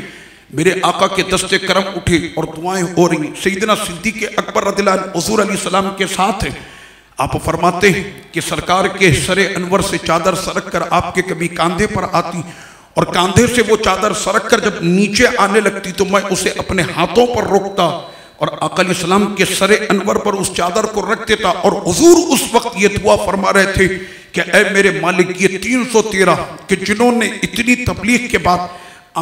Speaker 1: میرے آقا کے دست کرم اٹھے اور دعائیں ہو رہی، سیدنا صدیق اکبر رضی اللہ عنہ حضور علیہ السلام کے ساتھ ہیں۔ آپ فرماتے ہیں کہ سرکار کے سر انور سے چادر سرک کر آپ کے کبھی کاندھے پر آتی، اور کاندھے سے وہ چادر سرک کر جب نیچے آنے لگتی تو میں اسے اپنے ہاتھوں پر روکتا اور آقا علیہ السلام کے سر انور پر اس چادر کو رکھ دیتا، اور حضور اس وقت یہ دعا فرما رہے تھے کہ اے میرے مالک یہ 313 کہ جنہوں نے اتنی تبلیغ کے بعد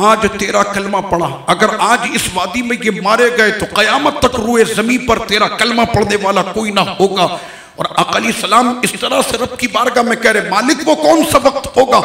Speaker 1: آج تیرا کلمہ پڑھا، اگر آج اس وادی میں یہ مارے گئے تو قیامت تک روئے زمین پر تیرا کلمہ پڑھنے والا کوئی نہ ہوگا۔ اور آقا علیہ السلام اس طرح سے رب کی بارگاہ میں کہہ رہے مالک وہ کون سا وقت ہوگا،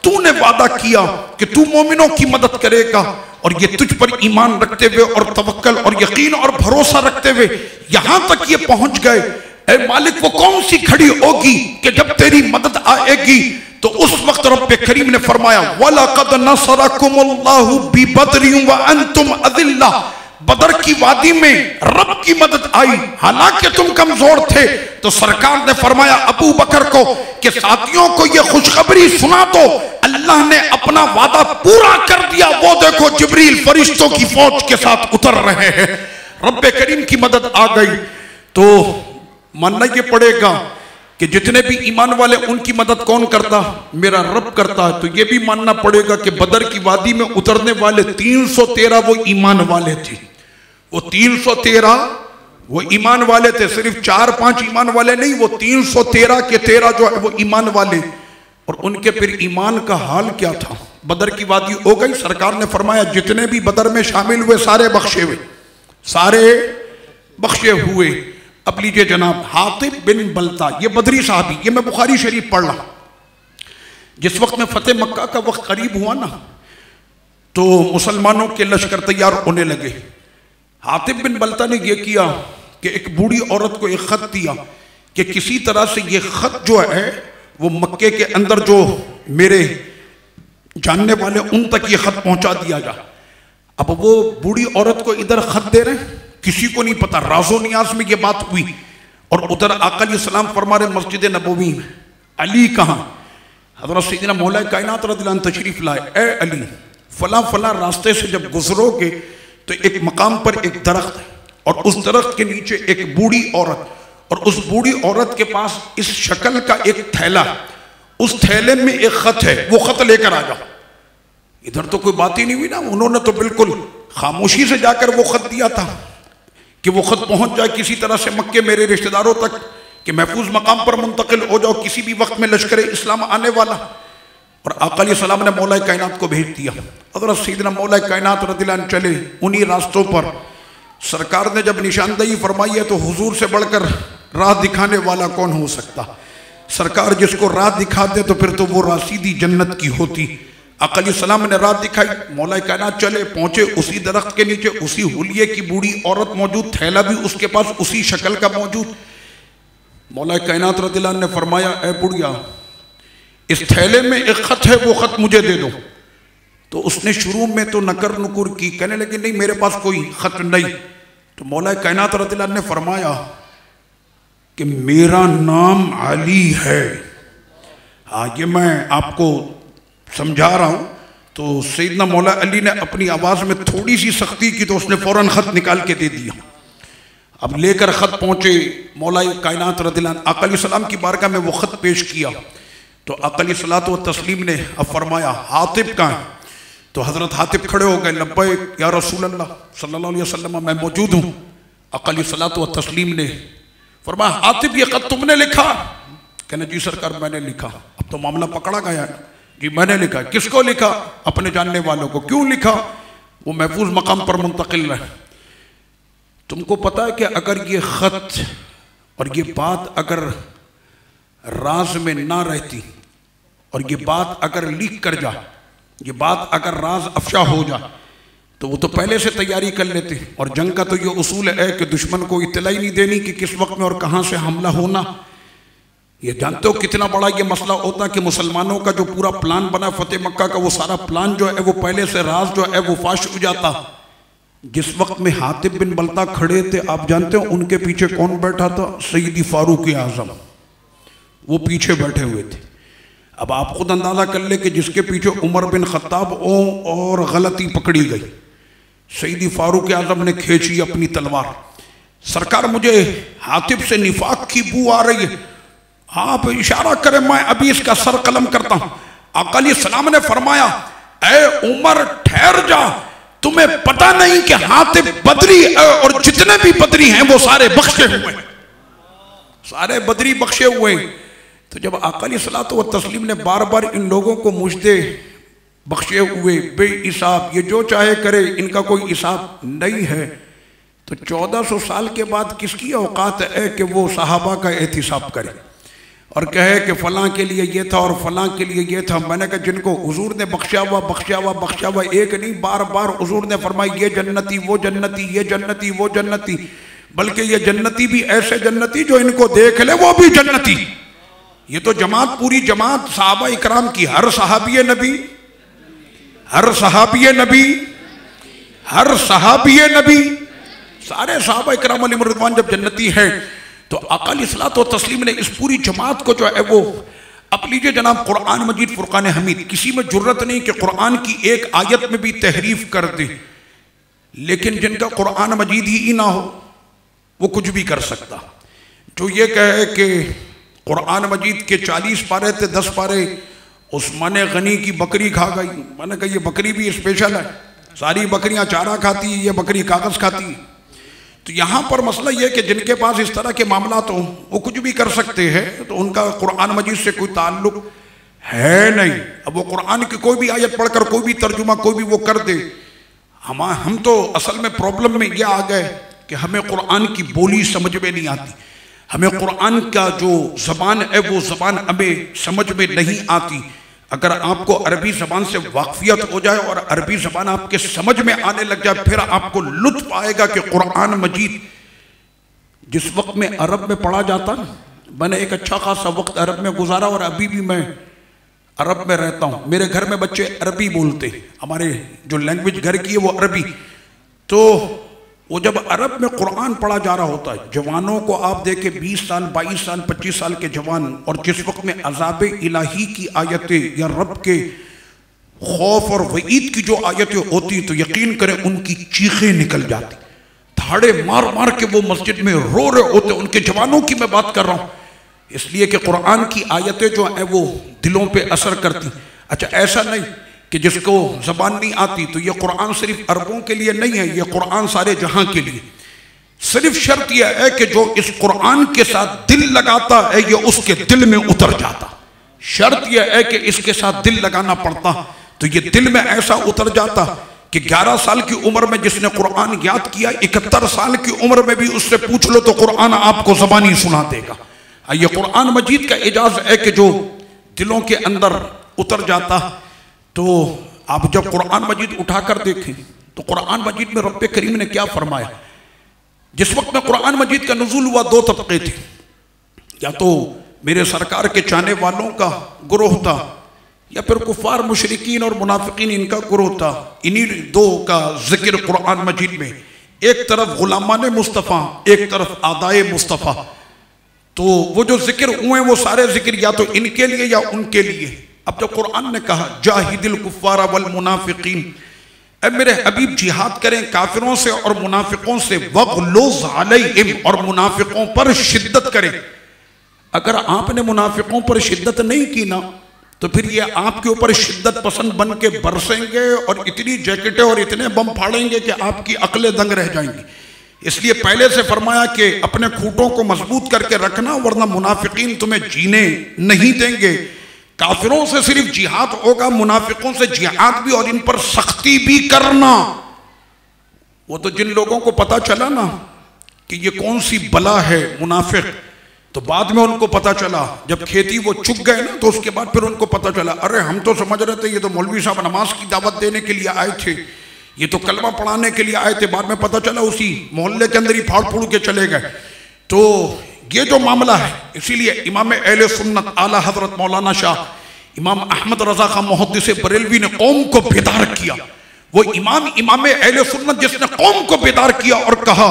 Speaker 1: تو نے وعدہ کیا کہ تو مومنوں کی مدد کرے گا، اور یہ تجھ پر ایمان رکھتے ہوئے اور توکل اور یقین اور بھروسہ رکھتے ہوئے یہاں تک یہ پہنچ گئے۔ اے مالک وہ کون سی کھڑی ہوگی کہ جب تیری مدد آئے گی تو اس وقت رب کریم نے فرمایا وَلَقَدْ نَصَرَكُمُ اللَّهُ بِبَدْرٍ وَأَنْتُمْ أَذِلَّةٌ، بدر کی وادی میں رب کی مدد آئی، حالانکہ تم کمزور تھے۔ تو سرکار نے فرمایا ابو بکر کو کہ ساتھیوں کو یہ خوشخبری سنا دو، اللہ نے اپنا وعدہ پورا کر دیا، وہ دیکھو جبریل فرشتوں کی فوج کے ساتھ اتر رہے ہیں، رب کریم کی مدد آ گئی۔ تو ماننا یہ پڑے گا کہ جتنے بھی ایمان والے ان کی مدد کون کرتا؟ میرا رب کرتا ہے۔ تو یہ بھی ماننا پڑے گا کہ بدر کی وادی میں اترنے والے 313 وہ ایمان والے تھے، وہ 313 وہ ایمان والے تھے، صرف 4-5 ایمان والے نہیں، وہ 313 کے 13 جو ہے وہ ایمان والے۔ اور ان کے پھر ایمان کا حال کیا تھا؟ بدر کی وادی ہو گئی، سرکار نے فرمایا جتنے بھی بدر میں شامل ہوئے سارے بخشے ہوئے، سارے بخشے ہوئے۔ اب لیجئے جناب حاطب بن بلتا یہ بدری صحابی، یہ میں بخاری شریف پڑھ رہا، جس وقت میں فتح مکہ کا وقت قریب ہوا نا تو مسلمانوں کے لشکر تیار ہونے لگے۔ حاطب بن بلتا نے یہ کیا کہ ایک بوڑھی عورت کو ایک خط دیا کہ کسی طرح سے یہ خط جو ہے وہ مکے کے اندر جو میرے جاننے والے ان تک یہ خط پہنچا دیا جا۔ اب وہ بوڑھی عورت کو ادھر خط دے رہے ہیں، کسی کو نہیں پتا، راز و نیاز میں یہ بات ہوئی، اور ادھر آقا علیہ السلام فرما رہے مسجد نبوی میں علی کہاں؟ حضرت سیدنا مولا کائنات رضی اللہ عنہ تشریف لائے، اے علی فلاں فلاں راستے سے جب گزرو گے تو ایک مقام پر ایک درخت ہے، اور اس درخت کے نیچے ایک بوڑھی عورت، اور اس بوڑھی عورت کے پاس اس شکل کا ایک تھیلا، اس تھیلے میں ایک خط ہے، وہ خط لے کر آ جاؤ۔ ادھر تو کوئی بات ہی نہیں ہوئی نا، انہوں نے تو بالکل خاموشی سے جا کر وہ خط دیا تھا کہ وہ خط پہنچ جائے کسی طرح سے مکے میرے رشتہ داروں تک، کہ محفوظ مقام پر منتقل ہو جاؤ، کسی بھی وقت میں لشکر اسلام آنے والا۔ اور آقا علیہ السلام نے مولا کائنات کو بھیج دیا. حضرت سیدنا مولا کائنات رضی اللہ عنہ چلے انہی راستوں پر. سرکار نے جب نشاندہی فرمائی ہے تو حضور سے بڑھ کر راہ دکھانے والا کون ہو سکتا. سرکار جس کو راہ دکھا دے تو پھر تو وہ راہ سیدھی جنت کی ہوتی. آقا علیہ السلام نے راہ دکھائی, مولا کائنات چلے, پہنچے اسی درخت کے نیچے, اسی حلیے کی بوڑھی عورت موجود, تھیلا بھی اس کے پاس اسی شکل کا موجود. مولا کائنات رضی اللہ عنہ نے فرمایا اے بڑھیا اس تھیلے میں ایک خط ہے, وہ خط مجھے دے دو. تو اس نے شروع میں تو نکر نکر کی, کہنے لگے نہیں میرے پاس کوئی خط نہیں. تو مولا کائنات رضی اللہ عنہ نے فرمایا کہ میرا نام علی ہے. ہاں یہ میں آپ کو سمجھا رہا ہوں. تو سیدنا مولا علی نے اپنی آواز میں تھوڑی سی سختی کی تو اس نے فوراً خط نکال کے دے دیا. اب لے کر خط پہنچے مولا کائنات رضی اللہ عنہ, آقا علیہ السلام کی بارگاہ میں وہ خط پیش کیا. تو آقا علیہ الصلوۃ والتسلیم نے اب فرمایا حاطب کہاں؟ تو حضرت حاطب کھڑے ہو گئے, لبیک یا رسول اللہ صلی اللہ علیہ وسلم میں موجود ہوں. آقا علیہ الصلوۃ والتسلیم نے فرمایا حاطب یہ خط تم نے لکھا؟ کہنے جی سرکار میں نے لکھا. اب تو معاملہ پکڑا گیا ہے. جی میں نے لکھا. کس کو لکھا؟ اپنے جاننے والوں کو. کیوں لکھا؟ وہ محفوظ مقام پر منتقل رہے. تم کو پتا ہے کہ اگر یہ خط اور یہ بات اگر راز میں نہ رہتی اور یہ بات اگر لیک کر جائے, یہ بات اگر راز افشا ہو جائے تو وہ تو پہلے سے تیاری کر لیتے. اور جنگ کا تو یہ اصول ہے کہ دشمن کو اطلاع ہی نہیں دینی کہ کس وقت میں اور کہاں سے حملہ ہونا. یہ جانتے ہو کتنا بڑا یہ مسئلہ ہوتا کہ مسلمانوں کا جو پورا پلان بنا فتح مکہ کا, وہ سارا پلان جو ہے وہ پہلے سے راز جو ہے وہ فاش ہو جاتا. جس وقت میں حاطب بن بلتا کھڑے تھے آپ جانتے ہو ان کے پیچھے کون بیٹھا تھا؟ سیدی فاروق اعظم, وہ پیچھے بیٹھے ہوئے تھے. اب آپ خود اندازہ کر لیں کہ جس کے پیچھے عمر بن خطاب اور غلطی پکڑی گئی, سیدی فاروق اعظم نے کھینچی اپنی تلوار. سرکار مجھے حاطب سے نفاق کی بو آ رہی ہے, آپ اشارہ کریں میں ابھی اس کا سر قلم کرتا ہوں. آقا علیہ السلام نے فرمایا اے عمر ٹھہر جا, تمہیں پتہ نہیں کہ حاطب بدری اور جتنے بھی بدری ہیں وہ سارے بخشے ہوئے, سارے بدری بخشے ہوئے. تو جب آقا علیہ الصلوۃ والتسلیم نے بار بار ان لوگوں کو مجدے بخشے ہوئے بے حساب, یہ جو چاہے کرے ان کا کوئی حساب نہیں ہے, تو 1400 سال کے بعد کس کی اوقات ہے کہ وہ صحابہ کا احتساب کرے اور کہے کہ فلاں کے لیے یہ تھا اور فلاں کے لیے یہ تھا. میں نے کہا جن کو حضور نے بخشا ہوا ایک نہیں بار بار حضور نے فرمائی یہ جنتی وہ جنتی, یہ جنتی وہ جنتی, بلکہ یہ جنتی بھی ایسے جنتی جو ان کو دیکھ لے وہ بھی جنتی. یہ تو جماعت پوری جماعت صحابہ اکرام کی, ہر صحابی نبی, ہر صحابی نبی, ہر صحابی نبی, سارے صحابہ اکرام علیہم رضوان جب جنتی ہیں تو آقا علیہ الصلوۃ والتسلیم نے اس پوری جماعت کو جو ہے وہ اب لیجئے جناب قرآن مجید فرقان حمید, کسی میں جرت نہیں کہ قرآن کی ایک آیت میں بھی تحریف کر دے, لیکن جن کا قرآن مجید ہی نہ ہو وہ کچھ بھی کر سکتا. جو یہ کہے کہ قرآن مجید کے 40 پارے تھے 10 پارے عثمان غنی کی بکری کھا گئی, میں نے کہا یہ بکری بھی اسپیشل ہے, ساری بکریاں چارہ کھاتی, یہ بکری کاغذ کھاتی. تو یہاں پر مسئلہ یہ کہ جن کے پاس اس طرح کے معاملات ہوں وہ کچھ بھی کر سکتے ہیں, تو ان کا قرآن مجید سے کوئی تعلق ہے نہیں. اب وہ قرآن کی کوئی بھی آیت پڑھ کر کوئی بھی ترجمہ کوئی بھی وہ کر دے. ہم تو اصل میں پرابلم میں یہ آ گئے کہ ہمیں قرآن کی بولی سمجھ میں نہیں آتی, ہمیں قرآن کا جو زبان ہے وہ زبان ہمیں سمجھ میں نہیں آتی. اگر آپ کو عربی زبان سے واقفیت ہو جائے اور عربی زبان آپ کے سمجھ میں آنے لگ جائے پھر آپ کو لطف آئے گا کہ قرآن مجید جس وقت میں عرب میں پڑھا جاتا نا, میں نے ایک اچھا خاصا وقت عرب میں گزارا اور ابھی بھی میں عرب میں رہتا ہوں. میرے گھر میں بچے عربی بولتے, ہمارے جو لینگویج گھر کی ہے وہ عربی. تو وہ جب عرب میں قرآن پڑھا جا رہا ہوتا ہے, جوانوں کو آپ دیکھیں 20 سال 22 سال 25 سال کے جوان, اور جس وقت میں عذاب الہی کی آیتیں یا رب کے خوف اور وعید کی جو آیتیں ہوتی تو یقین کریں ان کی چیخیں نکل جاتی, دھاڑے مار مار کے وہ مسجد میں رو رہے ہوتے. ان کے جوانوں کی میں بات کر رہا ہوں, اس لیے کہ قرآن کی آیتیں جو ہیں وہ دلوں پہ اثر کرتی. اچھا ایسا نہیں کہ جس کو زبان نہیں آتی تو یہ قرآن صرف عربوں کے لیے نہیں ہے, یہ قرآن سارے جہاں کے لیے. صرف شرط یہ ہے کہ جو اس قرآن کے ساتھ دل لگاتا ہے یہ اس کے دل میں اتر جاتا. شرط یہ ہے کہ اس کے ساتھ دل لگانا پڑتا، تو یہ دل میں ایسا اتر جاتا کہ 11 سال کی عمر میں جس نے قرآن یاد کیا 71 سال کی عمر میں بھی اس سے پوچھ لو تو قرآن آپ کو زبانی سنا دے گا۔ یہ قرآن مجید کا اعجاز ہے کہ جو دلوں کے اندر اتر جاتا۔ تو آپ جب قرآن مجید اٹھا کر دیکھیں تو قرآن مجید میں رب کریم نے کیا فرمایا۔ جس وقت میں قرآن مجید کا نزول ہوا 2 طبقے تھے، یا تو میرے سرکار کے چاہنے والوں کا گروہ تھا یا پھر کفار مشرکین اور منافقین ان کا گروہ تھا۔ انہی 2 کا ذکر قرآن مجید میں، ایک طرف غلامان مصطفیٰ، ایک طرف آدائے مصطفیٰ۔ تو وہ جو ذکر ہوئے وہ سارے ذکر یا تو ان کے لیے یا ان کے لیے۔ اب جب قرآن نے کہا جاہد الکفار والمنافقین، اے میرے حبیب جہاد کریں کافروں سے اور منافقوں سے، وغلظ علیہم، اور منافقوں پر شدت کریں۔ اگر آپ نے منافقوں پر شدت نہیں کی نا تو پھر یہ آپ کے اوپر شدت پسند بن کے برسیں گے اور اتنی جیکٹیں اور اتنے بم پھاڑیں گے کہ آپ کی عقلیں دنگ رہ جائیں گی۔ اس لیے پہلے سے فرمایا کہ اپنے کھوٹوں کو مضبوط کر کے رکھنا، ورنہ منافقین تمہیں جینے نہیں دیں گے۔ کافروں سے صرف جہاد ہوگا، منافقوں سے جہاد بھی اور ان پر سختی بھی کرنا۔ وہ تو جن لوگوں کو پتا چلا نا کہ یہ کون سی بلا ہے منافق، تو بعد میں ان کو پتا چلا جب کھیتی وہ چک گئے نا تو اس کے بعد پھر ان کو پتا چلا ارے ہم تو سمجھ رہے تھے یہ تو مولوی صاحب نماز کی دعوت دینے کے لیے آئے تھے، یہ تو کلمہ پڑھانے کے لیے آئے تھے، بعد میں پتا چلا اسی محلے کے اندر ہی پھاڑ پھوڑ کے چلے گئے۔ تو یہ جو معاملہ ہے، اسی لیے امام اہل سنت اعلیٰ حضرت مولانا شاہ امام احمد رضا خان محدث بریلوی نے قوم کو بیدار کیا۔ وہ امام اہل سنت جس نے قوم کو بیدار کیا اور کہا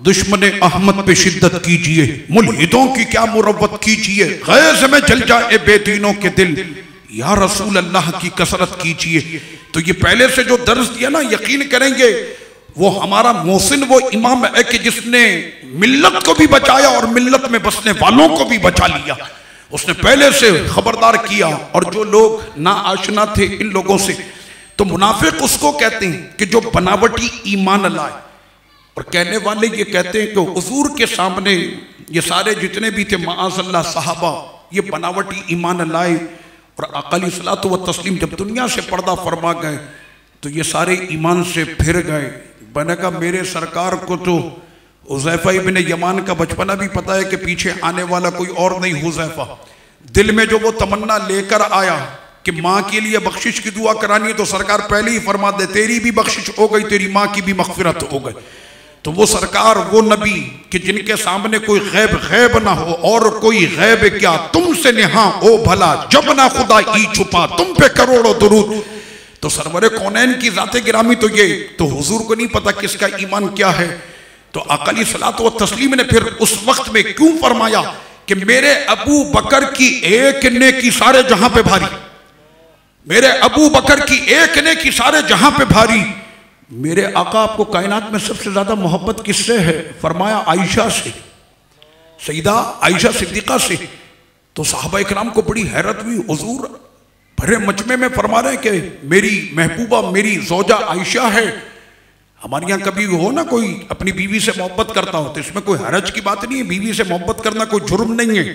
Speaker 1: دشمن احمد پہ شدت کیجئے، ملحدوں کی کیا مروت کیجئے، غیظ میں جل جائے بے دینوں کے دل، یا رسول اللہ کی کثرت کیجئے۔ تو یہ پہلے سے جو درس دیا نا، یقین کریں گے وہ ہمارا محسن وہ امام ہے کہ جس نے ملت کو بھی بچایا اور ملت میں بسنے والوں کو بھی بچا لیا۔ اس نے پہلے سے خبردار کیا، اور جو لوگ نا آشنا تھے ان لوگوں سے، تو منافق اس کو کہتے ہیں کہ جو بناوٹی ایمان لائے، اور کہنے والے یہ کہتے ہیں کہ حضور کے سامنے یہ سارے جتنے بھی تھے معاذ اللہ صحابہ یہ بناوٹی ایمان لائے، اور آقا علیہ الصلوۃ والتسلیم جب دنیا سے پردہ فرما گئے تو یہ سارے ایمان سے پھر گئے۔ میں نے کہا میرے سرکار کو تو حذیفہ ابن یمان کا بچپنا بھی پتا ہے کہ پیچھے آنے والا کوئی اور نہیں حذیفہ۔ دل میں جو وہ تمنا لے کر آیا کہ ماں کے لیے بخشش کی دعا کرانی ہے تو سرکار پہلے ہی فرما دے تیری بھی بخشش ہو گئی، تیری ماں کی بھی مغفرت ہو گئی۔ تو وہ سرکار وہ نبی کہ جن کے سامنے کوئی غیب نہ ہو، اور کوئی غیب کیا تم سے نہاں او بھلا، جب نہ خدا ہی چھپا تم پہ کروڑوں درود۔ تو سرور کونین کی ذات گرامی تو یہ تو حضور کو نہیں پتا کس کا ایمان کیا ہے۔ تو آقا علیہ الصلوۃ والتسلیم نے پھر اس وقت میں کیوں فرمایا کہ میرے ابو بکر کی ایک نیکی سارے جہاں پہ بھاری، میرے ابو بکر کی ایک نیکی سارے جہاں پہ بھاری۔ میرے آقا آپ کو کائنات میں سب سے زیادہ محبت کس سے ہے؟ فرمایا عائشہ سے، سیدہ عائشہ صدیقہ سے۔ تو صحابہ اکرام کو بڑی حیرت ہوئی، حضور بھرے مجمع میں فرما رہے ہیں کہ میری محبوبہ میری زوجہ عائشہ ہے۔ ہمارے یہاں کبھی ہو نا کوئی اپنی بیوی سے محبت کرتا ہو تو اس میں کوئی حرج کی بات نہیں ہے، بیوی سے محبت کرنا کوئی جرم نہیں ہے۔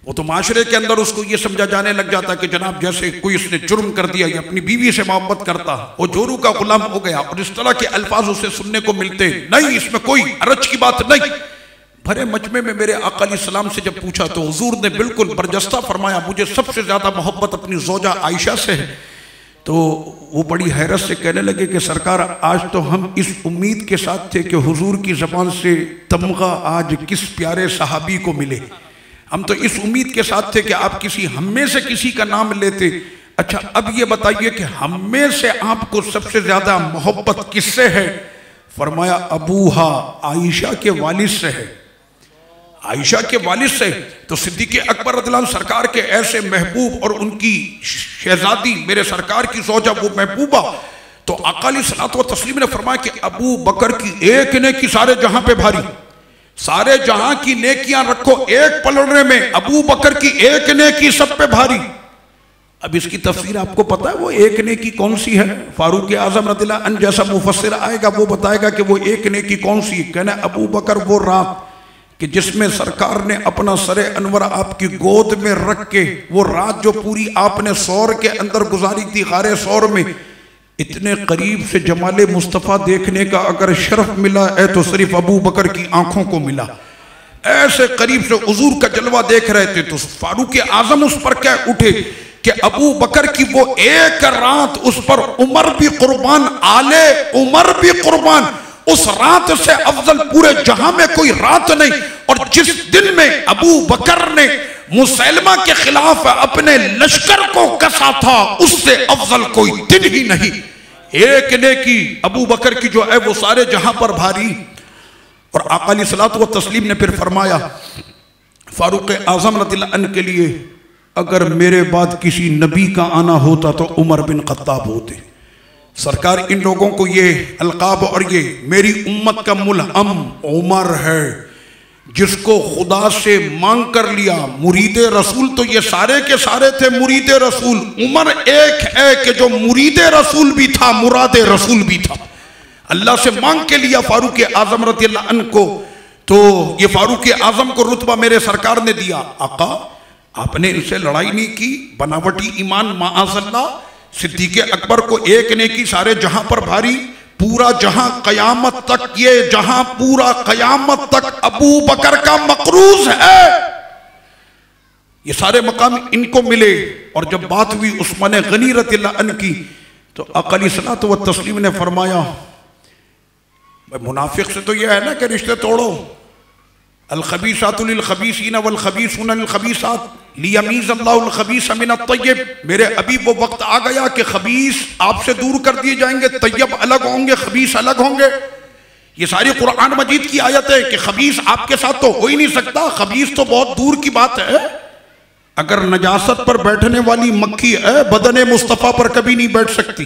Speaker 1: وہ تو معاشرے کے اندر اس کو یہ سمجھا جانے لگ جاتا کہ جناب جیسے کوئی اس نے جرم کر دیا یا اپنی بیوی سے محبت کرتا وہ جورو کا غلام ہو گیا، اور اس طرح کے الفاظ اسے سننے کو ملتے نہیں، اس میں کوئی حرج کی بات نہیں۔ بھرے مجمع میں میرے آقا علیہ السلام سے جب پوچھا تو حضور نے بالکل برجستہ فرمایا مجھے سب سے زیادہ محبت اپنی زوجہ عائشہ سے ہے۔ تو وہ بڑی حیرت سے کہنے لگے کہ سرکار آج تو ہم اس امید کے ساتھ تھے کہ حضور کی زبان سے تمغہ آج کس پیارے صحابی کو ملے، ہم تو اس امید کے ساتھ تھے کہ آپ کسی ہم میں سے کسی کا نام لیتے۔ اچھا اب یہ بتائیے کہ ہم میں سے آپ کو سب سے زیادہ محبت کس سے ہے؟ فرمایا ابوہا عائشہ کے والد سے ہے، عائشہ کے والد سے۔ تو صدیق اکبر رضی اللہ عنہ سرکار کے ایسے محبوب اور ان کی شہزادی میرے سرکار کی زوجہ وہ محبوبہ، تو آقا علیہ الصلوۃ والتسلیم نے فرمایا کہ ابو بکر کی ایک نیکی سارے جہاں پہ بھاری، سارے جہاں کی نیکیاں رکھو ایک پلڑے میں، ابو بکر کی ایک نیکی سب پہ بھاری۔ اب اس کی تفسیر آپ کو پتا ہے وہ ایک نیکی کون سی ہے؟ فاروق اعظم رضی اللہ عنہ جیسا مفسر آئے گا وہ بتائے گا کہ وہ ایک نیکی کون سی ہے۔ کہنا ابو بکر وہ رات کہ جس میں سرکار نے اپنا سر انور آپ کی گود میں رکھ کے وہ رات جو پوری آپ نے سور کے اندر گزاری تھی غار سور میں، اتنے قریب سے جمال مصطفیٰ دیکھنے کا اگر شرف ملا ہے تو صرف ابو بکر کی آنکھوں کو ملا۔ ایسے قریب سے حضور کا جلوہ دیکھ رہے تھے تو فاروق اعظم اس پر کہہ اٹھے کہ ابو بکر کی وہ ایک رات، اس پر عمر بھی قربان، آل عمر بھی قربان، اس رات سے افضل پورے جہاں میں کوئی رات نہیں۔ اور جس دن میں ابو بکر نے مسیلمہ کے خلاف اپنے لشکر کو کسا تھا، اس سے افضل کوئی دن ہی نہیں۔ ایک نیکی ابو بکر کی جو ہے وہ سارے جہاں پر بھاری۔ اور آقا علیہ الصلوۃ والتسلیم نے پھر فرمایا فاروق اعظم رضی اللہ عنہ کے لیے، اگر میرے بعد کسی نبی کا آنا ہوتا تو عمر بن خطاب ہوتے۔ سرکار ان لوگوں کو یہ القاب اور یہ میری امت کا ملہم عمر ہے، جس کو خدا سے مانگ کر لیا۔ مرید رسول تو یہ سارے کے سارے تھے مرید رسول، عمر ایک ہے کہ جو مرید رسول بھی تھا، مراد رسول بھی تھا۔ اللہ سے مانگ کے لیا فاروق اعظم رضی اللہ عنہ کو، تو یہ فاروق اعظم کو رتبہ میرے سرکار نے دیا۔ آقا آپ نے ان سے لڑائی نہیں کی، بناوٹی ایمان معاذ اللہ۔ صدیق اکبر کو ایک نیکی سارے جہاں پر بھاری، پورا جہاں قیامت تک، یہ جہاں پورا قیامت تک ابو بکر کا مقروض ہے، یہ سارے مقام ان کو ملے۔ اور جب بات ہوئی عثمان غنی رضی اللہ عنہ کی تو آقا علیہ الصلوۃ والتسلیم نے فرمایا، منافق سے تو یہ ہے نا کہ رشتے توڑو، الخبیثات للخبیثین والخبیثون للخبیثات لیمیز اللہ الخبیث من الطیب۔ میرے ابھی وہ وقت آ گیا کہ خبیث آپ سے دور کر دیے جائیں گے، طیب الگ ہوں گے، خبیث الگ ہوں گے۔ یہ ساری قرآن مجید کی آیت ہے کہ خبیث آپ کے ساتھ تو ہو ہی نہیں سکتا، خبیث تو بہت دور کی بات ہے۔ اگر نجاست پر بیٹھنے والی مکھی ہے، بدن مصطفیٰ پر کبھی نہیں بیٹھ سکتی،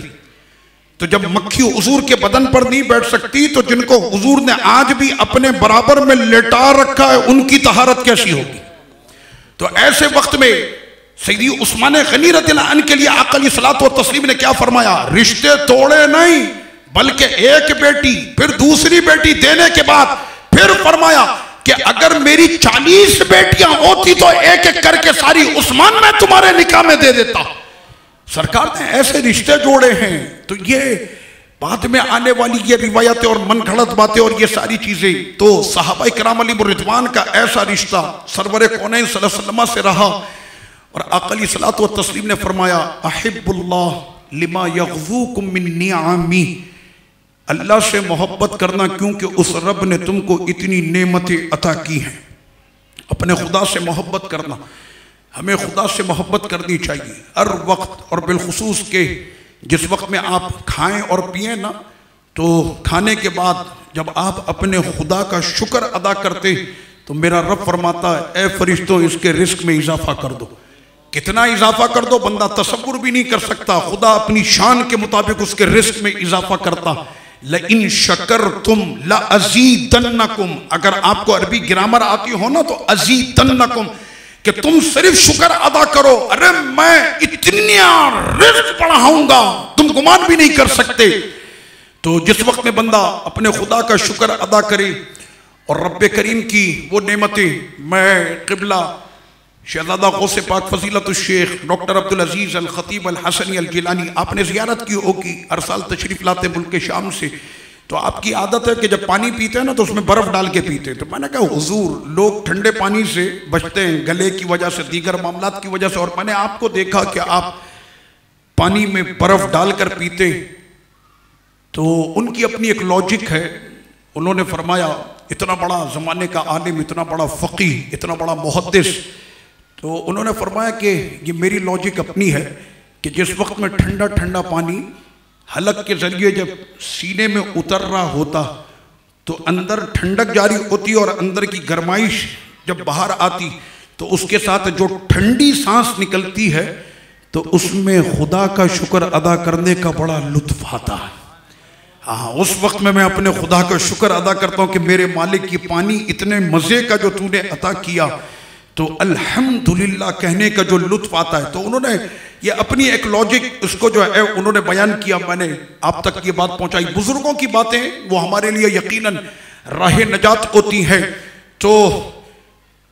Speaker 1: تو جب مکھی حضور کے بدن پر نہیں بیٹھ سکتی تو جن کو حضور نے آج بھی اپنے برابر میں لٹا رکھا ہے ان کی طہارت کیسی ہوگی؟ تو ایسے وقت میں سیدی عثمان غنی رضی اللہ عنہ کے لیے آقا علیہ الصلوۃ والتسلیم نے کیا فرمایا؟ رشتے توڑے نہیں، بلکہ ایک بیٹی پھر دوسری بیٹی دینے کے بعد پھر فرمایا کہ اگر میری 40 بیٹیاں ہوتی تو ایک ایک کر کے ساری عثمان میں تمہارے نکاح میں دے دیتا۔ سرکار نے ایسے رشتے جوڑے ہیں۔ تو یہ بعد میں آنے والی یہ روایتیں اور من گھڑت باتیں اور یہ ساری چیزیں، تو صحابہ کرام علیہ الرضوان کا ایسا رشتہ سرور کونین صلی اللہ علیہ وسلم سے رہا۔ اور آقا علیہ الصلوۃ والتسلیم نے فرمایا احب اللہ لما یغزوکم من نعمی، اللہ سے محبت کرنا کیونکہ اس رب نے تم کو اتنی نعمتیں عطا کی ہیں۔ اپنے خدا سے محبت کرنا، ہمیں خدا سے محبت کرنی چاہیے ہر وقت، اور بالخصوص کہ جس وقت میں آپ کھائیں اور پئیں نا، تو کھانے کے بعد جب آپ اپنے خدا کا شکر ادا کرتے تو میرا رب فرماتا ہے اے فرشتوں اس کے رزق میں اضافہ کر دو۔ کتنا اضافہ کر دو بندہ تصور بھی نہیں کر سکتا، خدا اپنی شان کے مطابق اس کے رزق میں اضافہ کرتا۔ لَإِن شَكَرْتُمْ لَأَزِيدَنَّكُمْ، اگر آپ کو عربی گرامر آتی ہو نا تو ازیدنکم، کہ تم صرف شکر ادا کرو، ارے میں اتنیا رزق بڑھاؤں گا تم گمان بھی نہیں کر سکتے۔ تو جس وقت میں بندہ اپنے خدا کا شکر ادا کرے اور رب کریم کی وہ نعمتیں، میں قبلہ شہزادہ غوث پاک فضیلت الشیخ ڈاکٹر عبدالعزیز الخطیب الحسنی الجیلانی، آپ نے زیارت کی ہوگی، ہر سال تشریف لاتے ملک شام سے، تو آپ کی عادت ہے کہ جب پانی پیتے ہیں نا تو اس میں برف ڈال کے پیتے ہیں۔ تو میں نے کہا حضور لوگ ٹھنڈے پانی سے بچتے ہیں گلے کی وجہ سے، دیگر معاملات کی وجہ سے، اور میں نے آپ کو دیکھا کہ آپ پانی میں برف ڈال کر پیتے۔ تو ان کی اپنی ایک لاجک ہے، انہوں نے فرمایا اتنا بڑا زمانے کا عالم، اتنا بڑا فقیہ، اتنا بڑا محدث، تو انہوں نے فرمایا کہ یہ میری لاجک اپنی ہے کہ جس وقت میں ٹھنڈا ٹھنڈا پانی حلق کے ذریعے جب سینے میں اتر رہا ہوتا تو اندر ٹھنڈک جاری ہوتی اور اندر کی گرمائش جب باہر آتی تو اس کے ساتھ جو ٹھنڈی سانس نکلتی ہے تو اس میں خدا کا شکر ادا کرنے کا بڑا لطف آتا ہے۔ ہاں اس وقت میں اپنے خدا کا شکر ادا کرتا ہوں کہ میرے مالک یہ پانی اتنے مزے کا جو تو نے عطا کیا، تو الحمدللہ کہنے کا جو لطف آتا ہے۔ تو انہوں نے یہ اپنی ایک لاجک اس کو جو ہے انہوں نے بیان کیا، میں نے آپ تک یہ بات پہنچائی۔ بزرگوں کی باتیں وہ ہمارے لیے یقیناً راہ نجات ہوتی ہیں۔ تو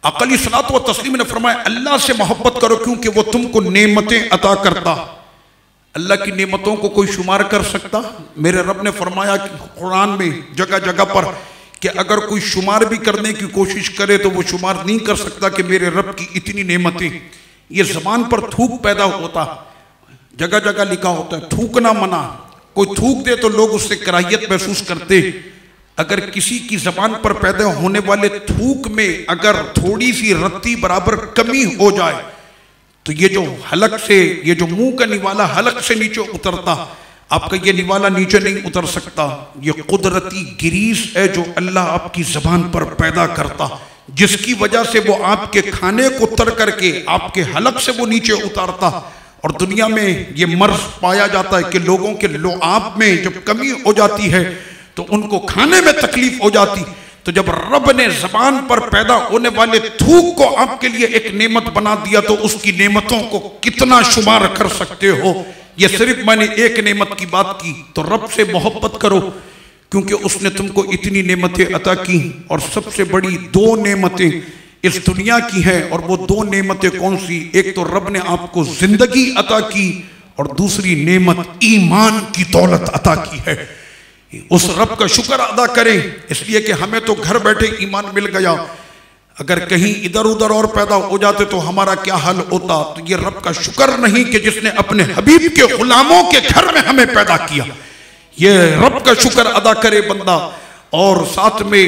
Speaker 1: آقا علیہ الصلوۃ والتسلیم نے فرمایا اللہ سے محبت کرو کیونکہ وہ تم کو نعمتیں عطا کرتا. اللہ کی نعمتوں کو کوئی شمار کر سکتا؟ میرے رب نے فرمایا کہ قرآن میں جگہ جگہ پر کہ اگر کوئی شمار بھی کرنے کی کوشش کرے تو وہ شمار نہیں کر سکتا کہ میرے رب کی اتنی نعمتیں. یہ زبان پر تھوک پیدا ہوتا، جگہ جگہ لکھا ہوتا ہے تھوکنا منع. کوئی تھوک دے تو لوگ اس سے کراہیت محسوس کرتے. اگر کسی کی زبان پر پیدا ہونے والے تھوک میں اگر تھوڑی سی رتی برابر کمی ہو جائے تو یہ جو حلق سے، یہ جو منہ کا نوالا حلق سے نیچے اترتا، آپ کا یہ نوالا نیچے نہیں اتر سکتا. یہ قدرتی گریس ہے جو اللہ آپ کی زبان پر پیدا کرتا، جس کی وجہ سے وہ آپ کے کھانے کو تر کر کے آپ کے حلق سے وہ نیچے اتارتا. اور دنیا میں یہ مرض پایا جاتا ہے کہ لوگوں کے لعاب میں جب کمی ہو جاتی ہے تو ان کو کھانے میں تکلیف ہو جاتی. تو جب رب نے زبان پر پیدا ہونے والے تھوک کو آپ کے لیے ایک نعمت بنا دیا تو اس کی نعمتوں کو کتنا شمار کر سکتے ہو؟ یہ صرف میں نے ایک نعمت کی بات کی. تو رب سے محبت کرو کیونکہ اس نے تم کو اتنی نعمتیں عطا کی. اور سب سے بڑی دو نعمتیں اس دنیا کی ہیں، اور وہ دو نعمتیں کون سی؟ ایک تو رب نے آپ کو زندگی عطا کی اور دوسری نعمت ایمان کی دولت عطا کی ہے. اس رب کا شکر ادا کریں، اس لیے کہ ہمیں تو گھر بیٹھے ایمان مل گیا. اگر کہیں ادھر ادھر اور پیدا ہو جاتے تو ہمارا کیا حل ہوتا؟ تو یہ رب کا شکر نہیں کہ جس نے اپنے حبیب کے غلاموں کے گھر میں ہمیں پیدا کیا. یہ رب کا شکر ادا کرے بندہ. اور ساتھ میں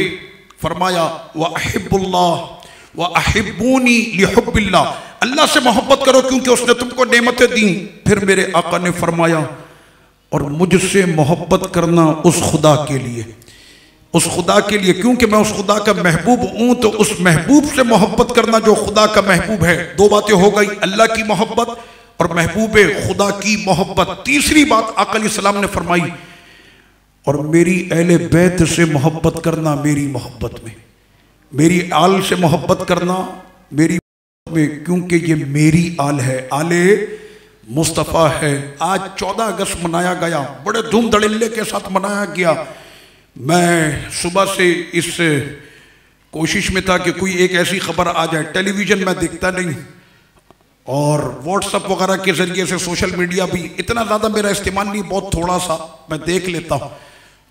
Speaker 1: فرمایا وَأَحِبُّ اللَّهِ وَأَحِبُّونِي لِحُبِّ اللَّهِ، اللہ سے محبت کرو کیونکہ اس نے تم کو نعمتیں دیں. پھر میرے آقا نے فرمایا اور مجھ سے محبت کرنا اس خدا کے لیے، اس خدا کے لیے، کیونکہ میں اس خدا کا محبوب ہوں تو اس محبوب سے محبت کرنا جو خدا کا محبوب ہے. دو باتیں ہو گئی، اللہ کی محبت اور محبوب خدا کی محبت. تیسری بات آقا علیہ السلام نے فرمائی اور میری اہل بیت سے محبت کرنا میری محبت میں، میری آل سے محبت کرنا میری محبت میں، کیونکہ یہ میری آل ہے، آل مصطفیٰ ہے. آج 14 اگست منایا گیا، بڑے دھوم دھڑلے کے ساتھ منایا گیا. میں صبح سے اس کوشش میں تھا کہ کوئی ایک ایسی خبر آ جائے. ٹیلی ویژن میں دیکھتا نہیں اور واٹس اپ وغیرہ کے ذریعے سے سوشل میڈیا بھی اتنا زیادہ میرا استعمال نہیں، بہت تھوڑا سا میں دیکھ لیتا ہوں.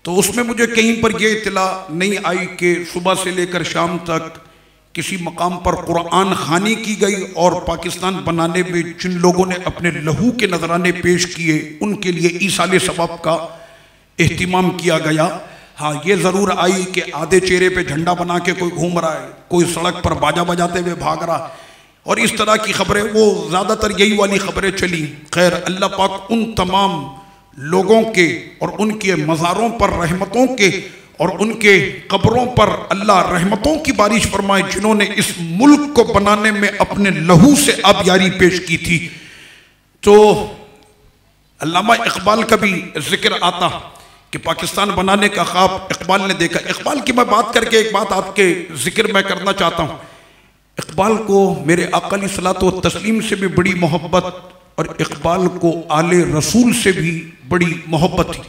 Speaker 1: تو اس میں مجھے کہیں پر یہ اطلاع نہیں آئی کہ صبح سے لے کر شام تک کسی مقام پر قرآن خوانی کی گئی اور پاکستان بنانے میں جن لوگوں نے اپنے لہو کے نذرانے پیش کیے ان کے لیے ایصال ثواب کا اہتمام کیا گیا. ہاں یہ ضرور آئی کہ آدھے چہرے پہ جھنڈا بنا کے کوئی گھوم رہا ہے، کوئی سڑک پر باجا بجاتے ہوئے بھاگ رہا، اور اس طرح کی خبریں، وہ زیادہ تر یہی والی خبریں چلی. خیر، اللہ پاک ان تمام لوگوں کے اور ان کے مزاروں پر رحمتوں کے اور ان کے قبروں پر اللہ رحمتوں کی بارش فرمائے جنہوں نے اس ملک کو بنانے میں اپنے لہو سے آبیاری پیش کی تھی. تو علامہ اقبال کا بھی ذکر آتا کہ پاکستان بنانے کا خواب اقبال نے دیکھا. اقبال کی میں بات کر کے ایک بات آپ کے ذکر میں کرنا چاہتا ہوں. اقبال کو میرے آقا علیہ الصلوۃ والتسلیم سے بھی بڑی محبت اور اقبال کو آل رسول سے بھی بڑی محبت تھی.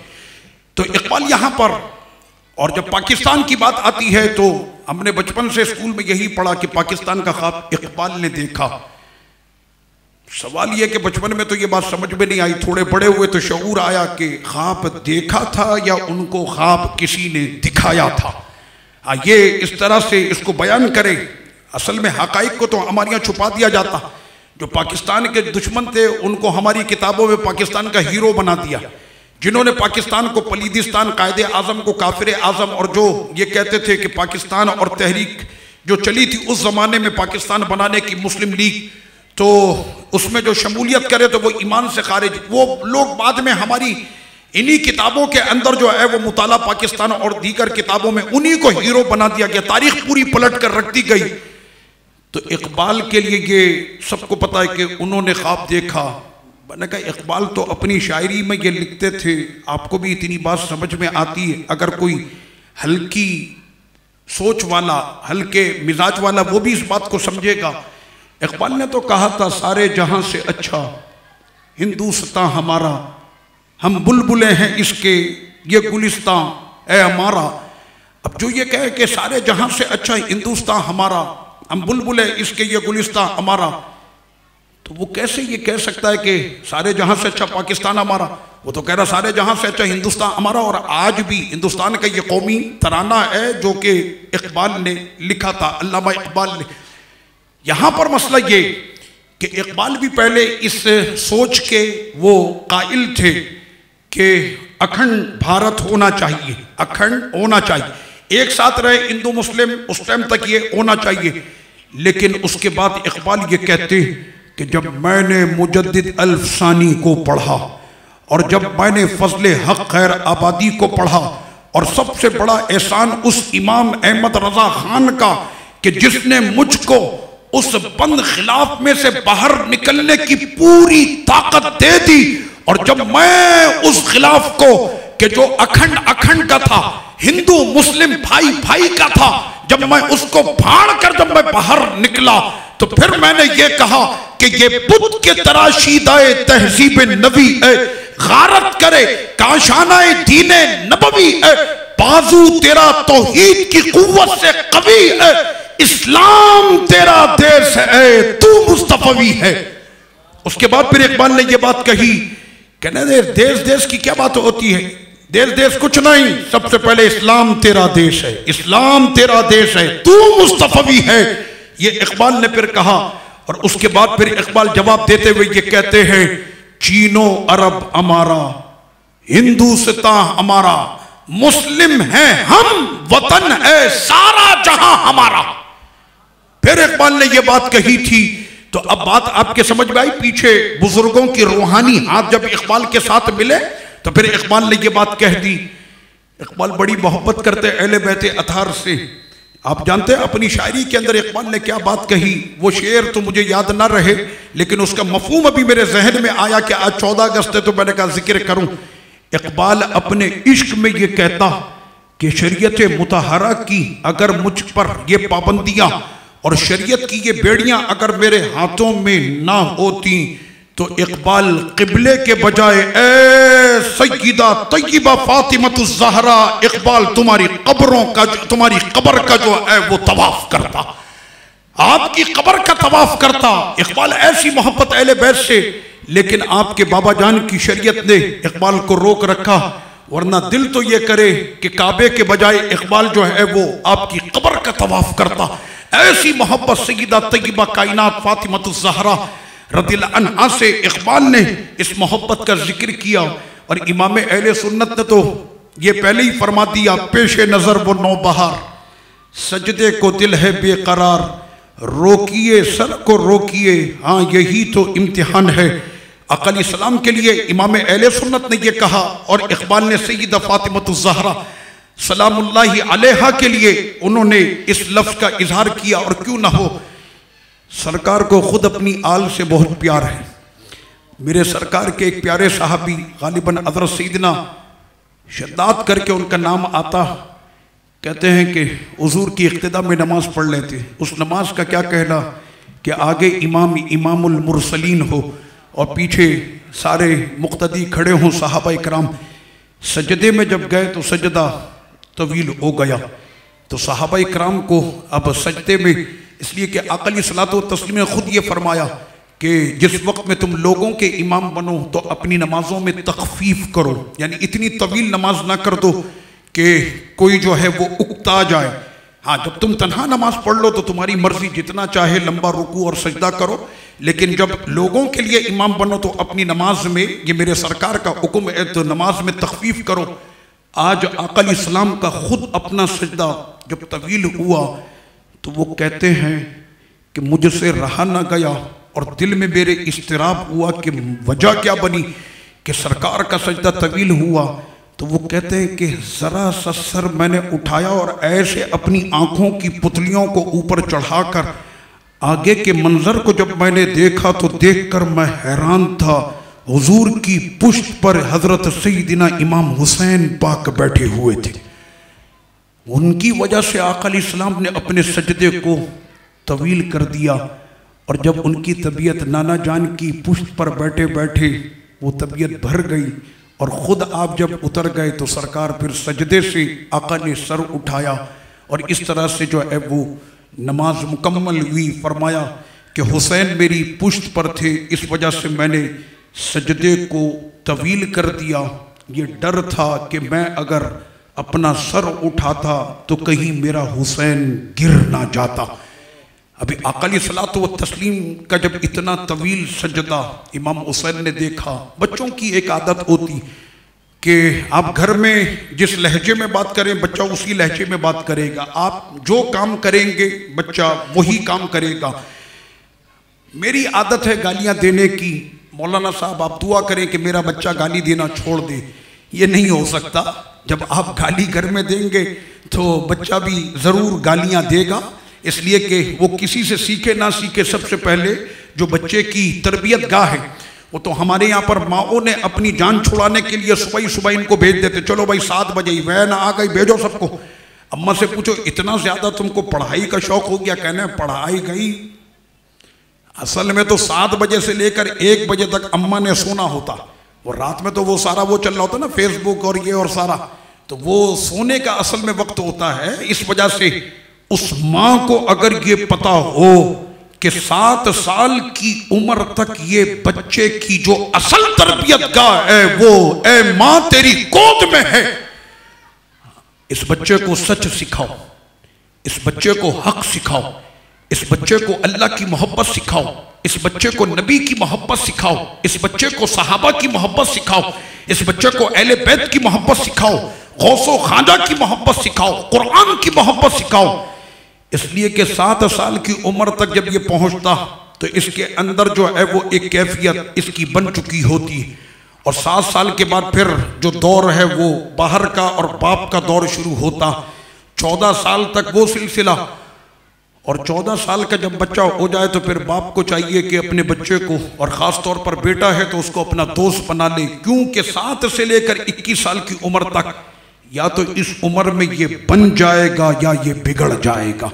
Speaker 1: تو اقبال یہاں پر، اور جب پاکستان کی بات آتی ہے تو ہم نے بچپن سے اسکول میں یہی پڑھا کہ پاکستان کا خواب اقبال نے دیکھا. سوال یہ کہ بچپن میں تو یہ بات سمجھ میں نہیں آئی، تھوڑے بڑے ہوئے تو شعور آیا کہ خواب دیکھا تھا یا ان کو خواب کسی نے دکھایا تھا. یہ اس طرح سے اس کو بیان کرے. اصل میں حقائق کو تو ہمارے یہاں چھپا دیا جاتا. جو پاکستان کے دشمن تھے ان کو ہماری کتابوں میں پاکستان کا ہیرو بنا دیا. جنہوں نے پاکستان کو پلیدستان، قائد اعظم کو کافر اعظم، اور جو یہ کہتے تھے کہ پاکستان اور تحریک جو چلی تھی اس زمانے میں پاکستان بنانے کی مسلم لیگ، تو اس میں جو شمولیت کرے تو وہ ایمان سے خارج. وہ لوگ بعد میں ہماری انہی کتابوں کے اندر جو ہے وہ مطالعہ پاکستان اور دیگر کتابوں میں انہی کو ہیرو بنا دیا گیا. تاریخ پوری پلٹ کر رکھ دی گئی. تو اقبال کے لیے یہ سب کو پتا ہے کہ انہوں نے خواب دیکھا. میں نے کہا اقبال تو اپنی شاعری میں یہ لکھتے تھے، آپ کو بھی اتنی بات سمجھ میں آتی ہے. اگر کوئی ہلکی سوچ والا، ہلکے مزاج والا، وہ بھی اس بات کو سمجھے گا. اقبال نے تو کہا تھا سارے جہاں سے اچھا ہندوستان ہمارا، ہم بلبلیں ہیں اس کے یہ گلستان اے ہمارا. اب جو یہ کہے کہ سارے جہاں سے اچھا ہندوستان ہمارا، ہم بلبل ہے اس کے یہ گلستان ہمارا، تو وہ کیسے یہ کہہ سکتا ہے کہ سارے جہاں سے اچھا پاکستان ہمارا؟ وہ تو کہہ رہا سارے جہاں سے اچھا ہندوستان ہمارا۔ اور آج بھی ہندوستان کا یہ قومی ترانہ ہے جو کہ اقبال نے لکھا تھا، علامہ اقبال نے۔ یہاں پر مسئلہ یہ کہ اقبال بھی پہلے اس سوچ کے وہ قائل تھے کہ اکھنڈ بھارت ہونا چاہیے، اکھنڈ ہونا چاہیے، ایک ساتھ رہے ہندو مسلم، اس ٹائم تک یہ ہونا چاہیے۔ لیکن اس کے بعد اقبال یہ کہتے کہ جب میں نے مجدد الفسانی کو پڑھا اور جب میں نے فضل حق خیر آبادی کو پڑھا، اور سب سے بڑا احسان اس امام احمد رضا خان کا کہ جس نے مجھ کو اس بند خلاف میں سے باہر نکلنے کی پوری طاقت دے دی، اور جب میں اس خلاف کو کہ جو اکھنڈ کا تھا، ہندو مسلم بھائی بھائی کا تھا، جب میں اس کو پھاڑ کر جب میں باہر نکلا تو پھر میں نے یہ کہا کہ یہ بت کے تراشیدہ تہذیب نبی ہے، غارت کرے کاشانہ دین نبوی ہے، بازو تیرا توحید کی قوت سے قوی ہے، اسلام تیرا دیس ہے، تو مصطفی ہے۔ اس کے بعد پھر اقبال نے یہ بات کہی کہ دیس کی کیا بات ہوتی ہے، دیس کچھ نہیں، سب سے پہلے اسلام تیرا دیش ہے، اسلام تیرا دیش ہے، تو مصطفی ہے۔ یہ اقبال نے پھر کہا، اور اس کے بعد پھر اقبال جواب دیتے ہوئے یہ کہتے ہیں چین و عرب ہمارا، ہندوستان ہمارا، مسلم ہیں ہم، وطن ہے سارا جہاں ہمارا۔ پھر اقبال نے یہ بات کہی تھی، تو اب بات آپ کے سمجھ میں آئی، پیچھے بزرگوں کی روحانی ہاتھ جب اقبال کے ساتھ ملے تو پھر اقبال نے یہ بات کہہ دی۔ اقبال بڑی محبت کرتے اہل بیت اطہار سے، آپ جانتے ہیں اپنی شاعری کے اندر اقبال نے کیا بات کہی، وہ شعر تو مجھے یاد نہ رہے لیکن اس کا مفہوم ابھی میرے ذہن میں آیا کہ آج 14 اگست ہے تو میں نے کہا ذکر کروں۔ اقبال اپنے عشق میں یہ کہتا کہ شریعت مطہرہ کی اگر مجھ پر یہ پابندیاں اور شریعت کی یہ بیڑیاں اگر میرے ہاتھوں میں نہ ہوتی تو اقبال قبلے کے بجائے اے سیدہ طیبہ فاطمۃ الزہرا، اقبال تمہاری قبر کا جو ہے وہ طواف کرتا، آپ کی قبر کا طواف کرتا۔ اقبال ایسی محبت اہل بیت سے، لیکن آپ کے بابا جان کی شریعت نے اقبال کو روک رکھا، ورنہ دل تو یہ کرے کہ کعبے کے بجائے اقبال جو ہے وہ آپ کی قبر کا طواف کرتا۔ ایسی محبت سیدہ طیبہ کائنات فاطمۃ الزہرا رضی اللہ عنہا سے اقبال نے اس محبت کا ذکر کیا، اور امام اہل سنت نے تو یہ پہلے ہی فرما دیا پیش نظر وہ نوبہار، سجدے کو دل ہے بے قرار، روکیے سر کو روکیے، ہاں یہی تو امتحان ہے۔ آقا علیہ السلام کے لیے امام اہل سنت نے یہ کہا، اور اقبال نے سیدہ فاطمۃ الزہرا سلام اللہ علیہا کے لیے انہوں نے اس لفظ کا اظہار کیا۔ اور کیوں نہ ہو، سرکار کو خود اپنی آل سے بہت پیار ہے۔ میرے سرکار کے ایک پیارے صحابی غالباً حضرت سیدنا شداد کر کے ان کا نام آتا، کہتے ہیں کہ حضور کی اقتداء میں نماز پڑھ لیتے، اس نماز کا کیا کہنا کہ آگے امام المرسلین ہو اور پیچھے سارے مقتدی کھڑے ہوں صحابہ کرام۔ سجدے میں جب گئے تو سجدہ طویل ہو گیا، تو صحابہ کرام کو اب سجدے میں، اس لیے کہ آقا علیہ الصلوۃ والتسلیم نے خود یہ فرمایا کہ جس وقت میں تم لوگوں کے امام بنو تو اپنی نمازوں میں تخفیف کرو، یعنی اتنی طویل نماز نہ کر دو کہ کوئی جو ہے وہ اکتا جائے۔ ہاں جب تم تنہا نماز پڑھ لو تو تمہاری مرضی جتنا چاہے لمبا رکوع اور سجدہ کرو، لیکن جب لوگوں کے لیے امام بنو تو اپنی نماز میں، یہ میرے سرکار کا حکم ہے، تو نماز میں تخفیف کرو۔ آج آقا علیہ السلام کا خود اپنا سجدہ جب طویل ہوا تو وہ کہتے ہیں کہ مجھ سے رہا نہ گیا، اور دل میں میرے اضطراب ہوا کہ وجہ کیا بنی کہ سرکار کا سجدہ طویل ہوا۔ تو وہ کہتے ہیں کہ ذرا سا سر میں نے اٹھایا اور ایسے اپنی آنکھوں کی پتلیوں کو اوپر چڑھا کر آگے کے منظر کو جب میں نے دیکھا تو دیکھ کر میں حیران تھا، حضور کی پشت پر حضرت سیدنا امام حسین پاک بیٹھے ہوئے تھے۔ ان کی وجہ سے آقا علیہ السلام نے اپنے سجدے کو طویل کر دیا، اور جب ان کی طبیعت نانا جان کی پشت پر بیٹھے بیٹھے وہ طبیعت بھر گئی، اور خود آپ جب اتر گئے تو سرکار پھر سجدے سے آقا نے سر اٹھایا اور اس طرح سے جو ہے وہ نماز مکمل ہوئی. فرمایا کہ حسین میری پشت پر تھے، اس وجہ سے میں نے سجدے کو طویل کر دیا. یہ ڈر تھا کہ میں اگر اپنا سر اٹھاتا تو کہیں میرا حسین گر نہ جاتا. ابھی آقا علیہ الصلوۃ والتسلیم کا جب اتنا طویل سجدہ امام حسین نے دیکھا. بچوں کی ایک عادت ہوتی کہ آپ گھر میں جس لہجے میں بات کریں بچہ اسی لہجے میں بات کرے گا، آپ جو کام کریں گے بچہ وہی کام کرے گا. میری عادت ہے گالیاں دینے کی. مولانا صاحب آپ دعا کریں کہ میرا بچہ گالی دینا چھوڑ دے. یہ نہیں ہو سکتا. جب آپ گالی گھر میں دیں گے تو بچہ بھی ضرور گالیاں دے گا، اس لیے کہ وہ کسی سے سیکھے نہ سیکھے سب سے پہلے جو بچے کی تربیت گاہ ہے وہ تو ہمارے یہاں پر ماؤں نے اپنی جان چھڑانے کے لیے صبح ان کو بھیج دیتے. چلو بھائی 7 بجے ہی وین آ گئی، بھیجو سب کو. اماں سے پوچھو اتنا زیادہ تم کو پڑھائی کا شوق ہو گیا؟ کہنا ہے پڑھائی گئی. اصل میں تو 7 بجے سے لے کر 1 بجے تک اماں نے سونا ہوتا، اور رات میں تو وہ سارا وہ چل رہا ہوتا نا فیس بک اور یہ اور سارا، تو وہ سونے کا اصل میں وقت ہوتا ہے. اس وجہ سے اس ماں کو اگر یہ پتا ہو کہ 7 سال کی عمر تک یہ بچے کی جو اصل تربیت گاہ ہے وہ اے ماں تیری گود میں ہے، اس بچے کو سچ سکھاؤ، اس بچے کو حق سکھاؤ، اس بچے کو اللہ کی محبت سکھاؤ، اس بچے کو نبی کی محبت سکھاؤ، اس بچے کو صحابہ کی محبت سکھاؤ، اس بچے کو اہل بیت کی محبت سکھاؤ، غوث و خواجہ کی محبت سکھاؤ، قرآن کی محبت سکھاؤ. اس لیے کہ 7 سال کی عمر تک جب یہ پہنچتا تو اس کے اندر جو ہے وہ ایک کیفیت اس کی بن چکی ہوتی، اور 7 سال کے بعد پھر جو دور ہے وہ باہر کا اور باپ کا دور شروع ہوتا. 14 سال تک وہ سلسلہ، اور 14 سال کا جب بچہ ہو جائے تو پھر باپ کو چاہیے کہ اپنے بچے کو، اور خاص طور پر بیٹا ہے تو اس کو اپنا دوست بنا لے، کیونکہ 7 سے لے کر 21 سال کی عمر تک یا تو اس عمر میں یہ بن جائے گا یا یہ بگڑ جائے گا.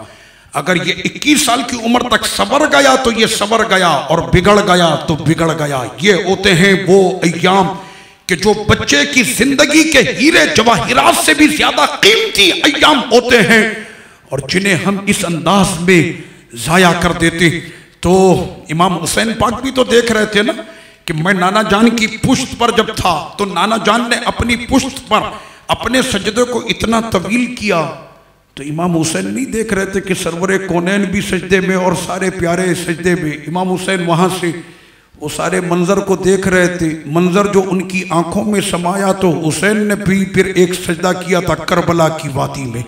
Speaker 1: اگر یہ 21 سال کی عمر تک سنور گیا تو یہ سنور گیا، اور بگڑ گیا تو بگڑ گیا. یہ ہوتے ہیں وہ ایام کہ جو بچے کی زندگی کے ہیرے جواہرات سے بھی زیادہ قیمتی ایام ہوتے ہیں، اور جنہیں ہم اس انداز میں ضائع کر دیتے. تو امام حسین پاک بھی تو دیکھ رہے تھے نا کہ میں نانا جان کی پشت پر جب تھا تو نانا جان نے اپنی پشت پر اپنے سجدے کو اتنا طویل کیا، تو امام حسین نہیں دیکھ رہے تھے کہ سرور کونین بھی سجدے میں اور سارے پیارے سجدے میں. امام حسین وہاں سے وہ سارے منظر کو دیکھ رہے تھے. منظر جو ان کی آنکھوں میں سمایا تو حسین نے بھی پھر ایک سجدہ کیا تھا کربلا کی وادی میں.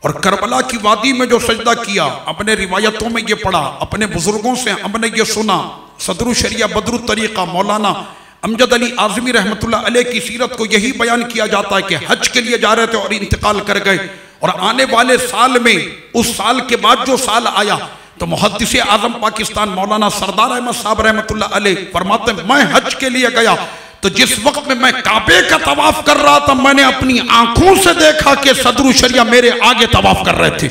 Speaker 1: اور کربلا کی وادی میں جو سجدہ کیا، اپنے روایتوں میں یہ پڑھا، اپنے بزرگوں سے ہم نے یہ سنا. صدر الشریعہ بدر الطریقہ مولانا امجد علی اعظمی رحمت اللہ علیہ کی سیرت کو یہی بیان کیا جاتا ہے کہ حج کے لیے جا رہے تھے اور انتقال کر گئے، اور آنے والے سال میں اس سال کے بعد جو سال آیا تو محدث اعظم پاکستان مولانا سردار احمد صاحب رحمت اللہ علیہ فرماتے ہیں میں حج کے لیے گیا تو جس وقت میں کعبے کا طواف کر رہا تھا میں نے اپنی آنکھوں سے دیکھا کہ صدر الشریعہ میرے آگے طواف کر رہے تھے.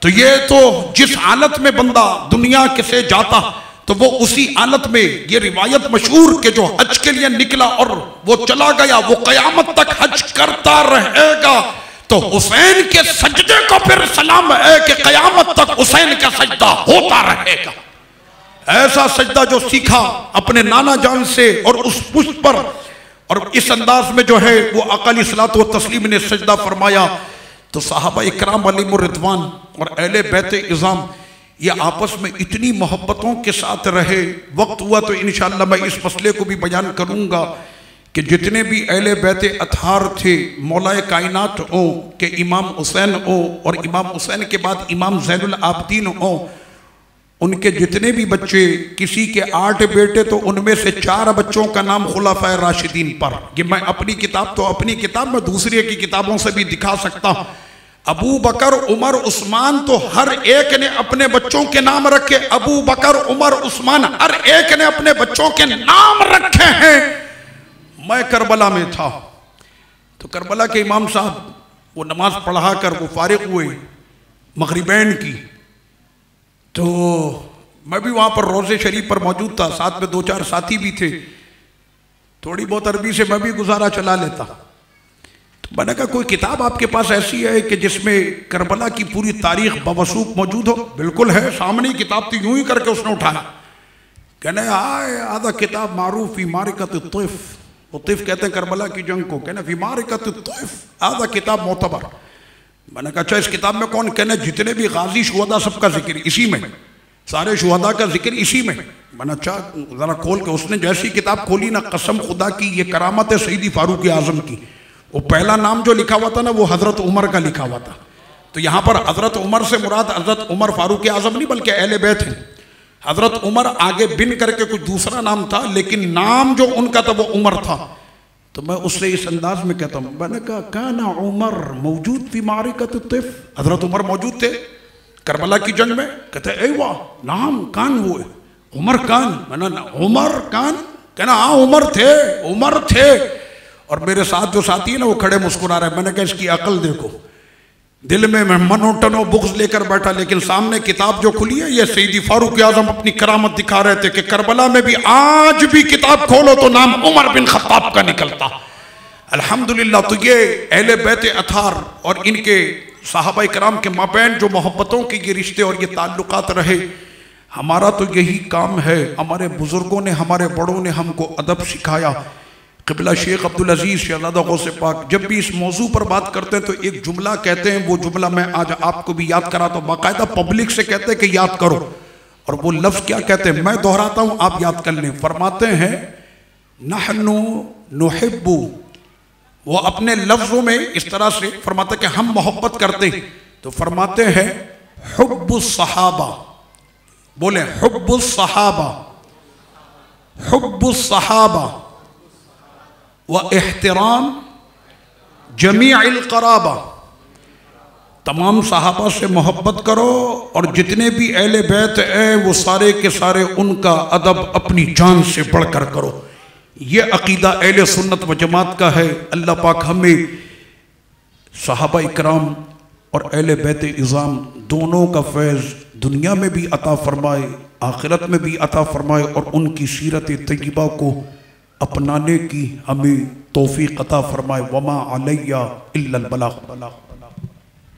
Speaker 1: تو یہ تو جس حالت میں بندہ دنیا کے سے جاتا تو وہ اسی حالت میں، یہ روایت مشہور کہ جو حج کے لیے نکلا اور وہ چلا گیا وہ قیامت تک حج کرتا رہے گا. تو حسین کے سجدے کو پھر سلام ہے کہ قیامت تک حسین کا سجدہ ہوتا رہے گا. ایسا سجدہ جو سیکھا اپنے نانا جان سے اور اس پشت پر، اور اس انداز میں جو ہے وہ آقا علیہ الصلوۃ والتسلیم نے سجدہ فرمایا. تو صحابہ اکرام علیہم الرضوان اور اہل بیت اعظام یہ آپس میں اتنی محبتوں کے ساتھ رہے. وقت ہوا تو انشاءاللہ میں اس مسئلے کو بھی بیان کروں گا کہ جتنے بھی اہل بیت اطہار تھے، مولا کائنات ہوں کہ امام حسین ہوں اور امام حسین کے بعد امام زین العابدین ہوں، ان کے جتنے بھی بچے، کسی کے 8 بیٹے تو ان میں سے 4 بچوں کا نام خلفائے راشدین پر. یہ میں اپنی کتاب میں دوسری کی کتابوں سے بھی دکھا سکتا ہوں. ابو بکر عمر عثمان تو ہر ایک نے اپنے بچوں کے نام رکھے. ابو بکر عمر عثمان ہر ایک نے اپنے بچوں کے نام رکھے ہیں. میں کربلا میں تھا تو کربلا کے امام صاحب وہ نماز پڑھا کر وہ فارغ ہوئے مغربین کی، تو میں بھی وہاں پر روضے شریف پر موجود تھا، ساتھ میں 2-4 ساتھی بھی تھے. تھوڑی بہت عربی سے میں بھی گزارا چلا لیتا. تو میں نے کہا کوئی کتاب آپ کے پاس ایسی ہے کہ جس میں کربلا کی پوری تاریخ بوثوق موجود ہو؟ بالکل ہے، سامنے کتاب تھی، یوں ہی کر کے اس نے اٹھایا. کہنے آئے آدھا کتاب معروف فی معرکۃ الطیف، وہ طیف کہتے ہیں کربلا کی جنگ کو. کہنے فی معرکۃ الطیف، آدھا کتاب معتبر. میں نے کہا اچھا اس کتاب میں کون؟ کہنے جتنے بھی غازی شہداء سب کا ذکر اسی میں، سارے شہداء کا ذکر اسی میں. میں نے اچھا ذرا کھول کے، اس نے جیسی کتاب کھولی نا، قسم خدا کی یہ کرامت ہے سیدی فاروق اعظم کی. وہ پہلا نام جو لکھا ہوا تھا نا وہ حضرت عمر کا لکھا ہوا تھا. تو یہاں پر حضرت عمر سے مراد حضرت عمر فاروق اعظم نہیں بلکہ اہل بیت ہیں. حضرت عمر آگے بن کر کے کچھ دوسرا نام تھا، لیکن نام جو ان کا تھا وہ عمر تھا. تو میں اس سے اس انداز میں کہتا ہوں، میں نے کہا کان عمر موجود فی معرکۃ الطیف، حضرت عمر موجود تھے کربلا کی جنگ میں؟ کہتے ہیں ایوہ نام کان وہ ہے عمر کان. میں نے عمر کان؟ کہنا ہاں عمر تھے، عمر تھے. اور میرے ساتھ جو ساتھی ہیں نا وہ کھڑے مسکرا رہے ہیں. میں نے کہا اس کی عقل دیکھو، دل میں منو ٹنو بغض لے کر بیٹھا، لیکن سامنے کتاب جو کھلی ہے یہ سیدی فاروق اعظم اپنی کرامت دکھا رہے تھے کہ کربلا میں بھی آج بھی کتاب کھولو تو نام عمر بن خطاب کا نکلتا. الحمدللہ. تو یہ اہل بیت اطہار اور ان کے صحابہ کرام کے مابین جو محبتوں کے یہ رشتے اور یہ تعلقات رہے، ہمارا تو یہی کام ہے. ہمارے بزرگوں نے، ہمارے بڑوں نے ہم کو ادب سکھایا. قبلہ شیخ عبدالعزیز شہزادہ غوث پاک جب بھی اس موضوع پر بات کرتے ہیں تو ایک جملہ کہتے ہیں، وہ جملہ میں آج آپ کو بھی یاد کراتا ہوں. باقاعدہ پبلک سے کہتے ہیں کہ یاد کرو، اور وہ لفظ کیا کہتے ہیں میں دہراتا ہوں، آپ یاد کر لیں. فرماتے ہیں نحن نحب، وہ اپنے لفظوں میں اس طرح سے فرماتے ہیں کہ ہم محبت کرتے ہیں. تو فرماتے ہیں حب الصحابہ، بولیں حب الصحابہ، حب الصحابہ و احترام جمیع القرابہ. تمام صحابہ سے محبت کرو اور جتنے بھی اہل بیت ہیں وہ سارے کے سارے ان کا ادب اپنی جان سے بڑھ کر کرو. یہ عقیدہ اہل سنت و جماعت کا ہے. اللہ پاک ہمیں صحابہ اکرام اور اہل بیت اعظام دونوں کا فیض دنیا میں بھی عطا فرمائے، آخرت میں بھی عطا فرمائے، اور ان کی سیرت طیبہ کو اپنانے کی ہمیں توفیق عطا فرمائے. وما علیہ الا البلاغ.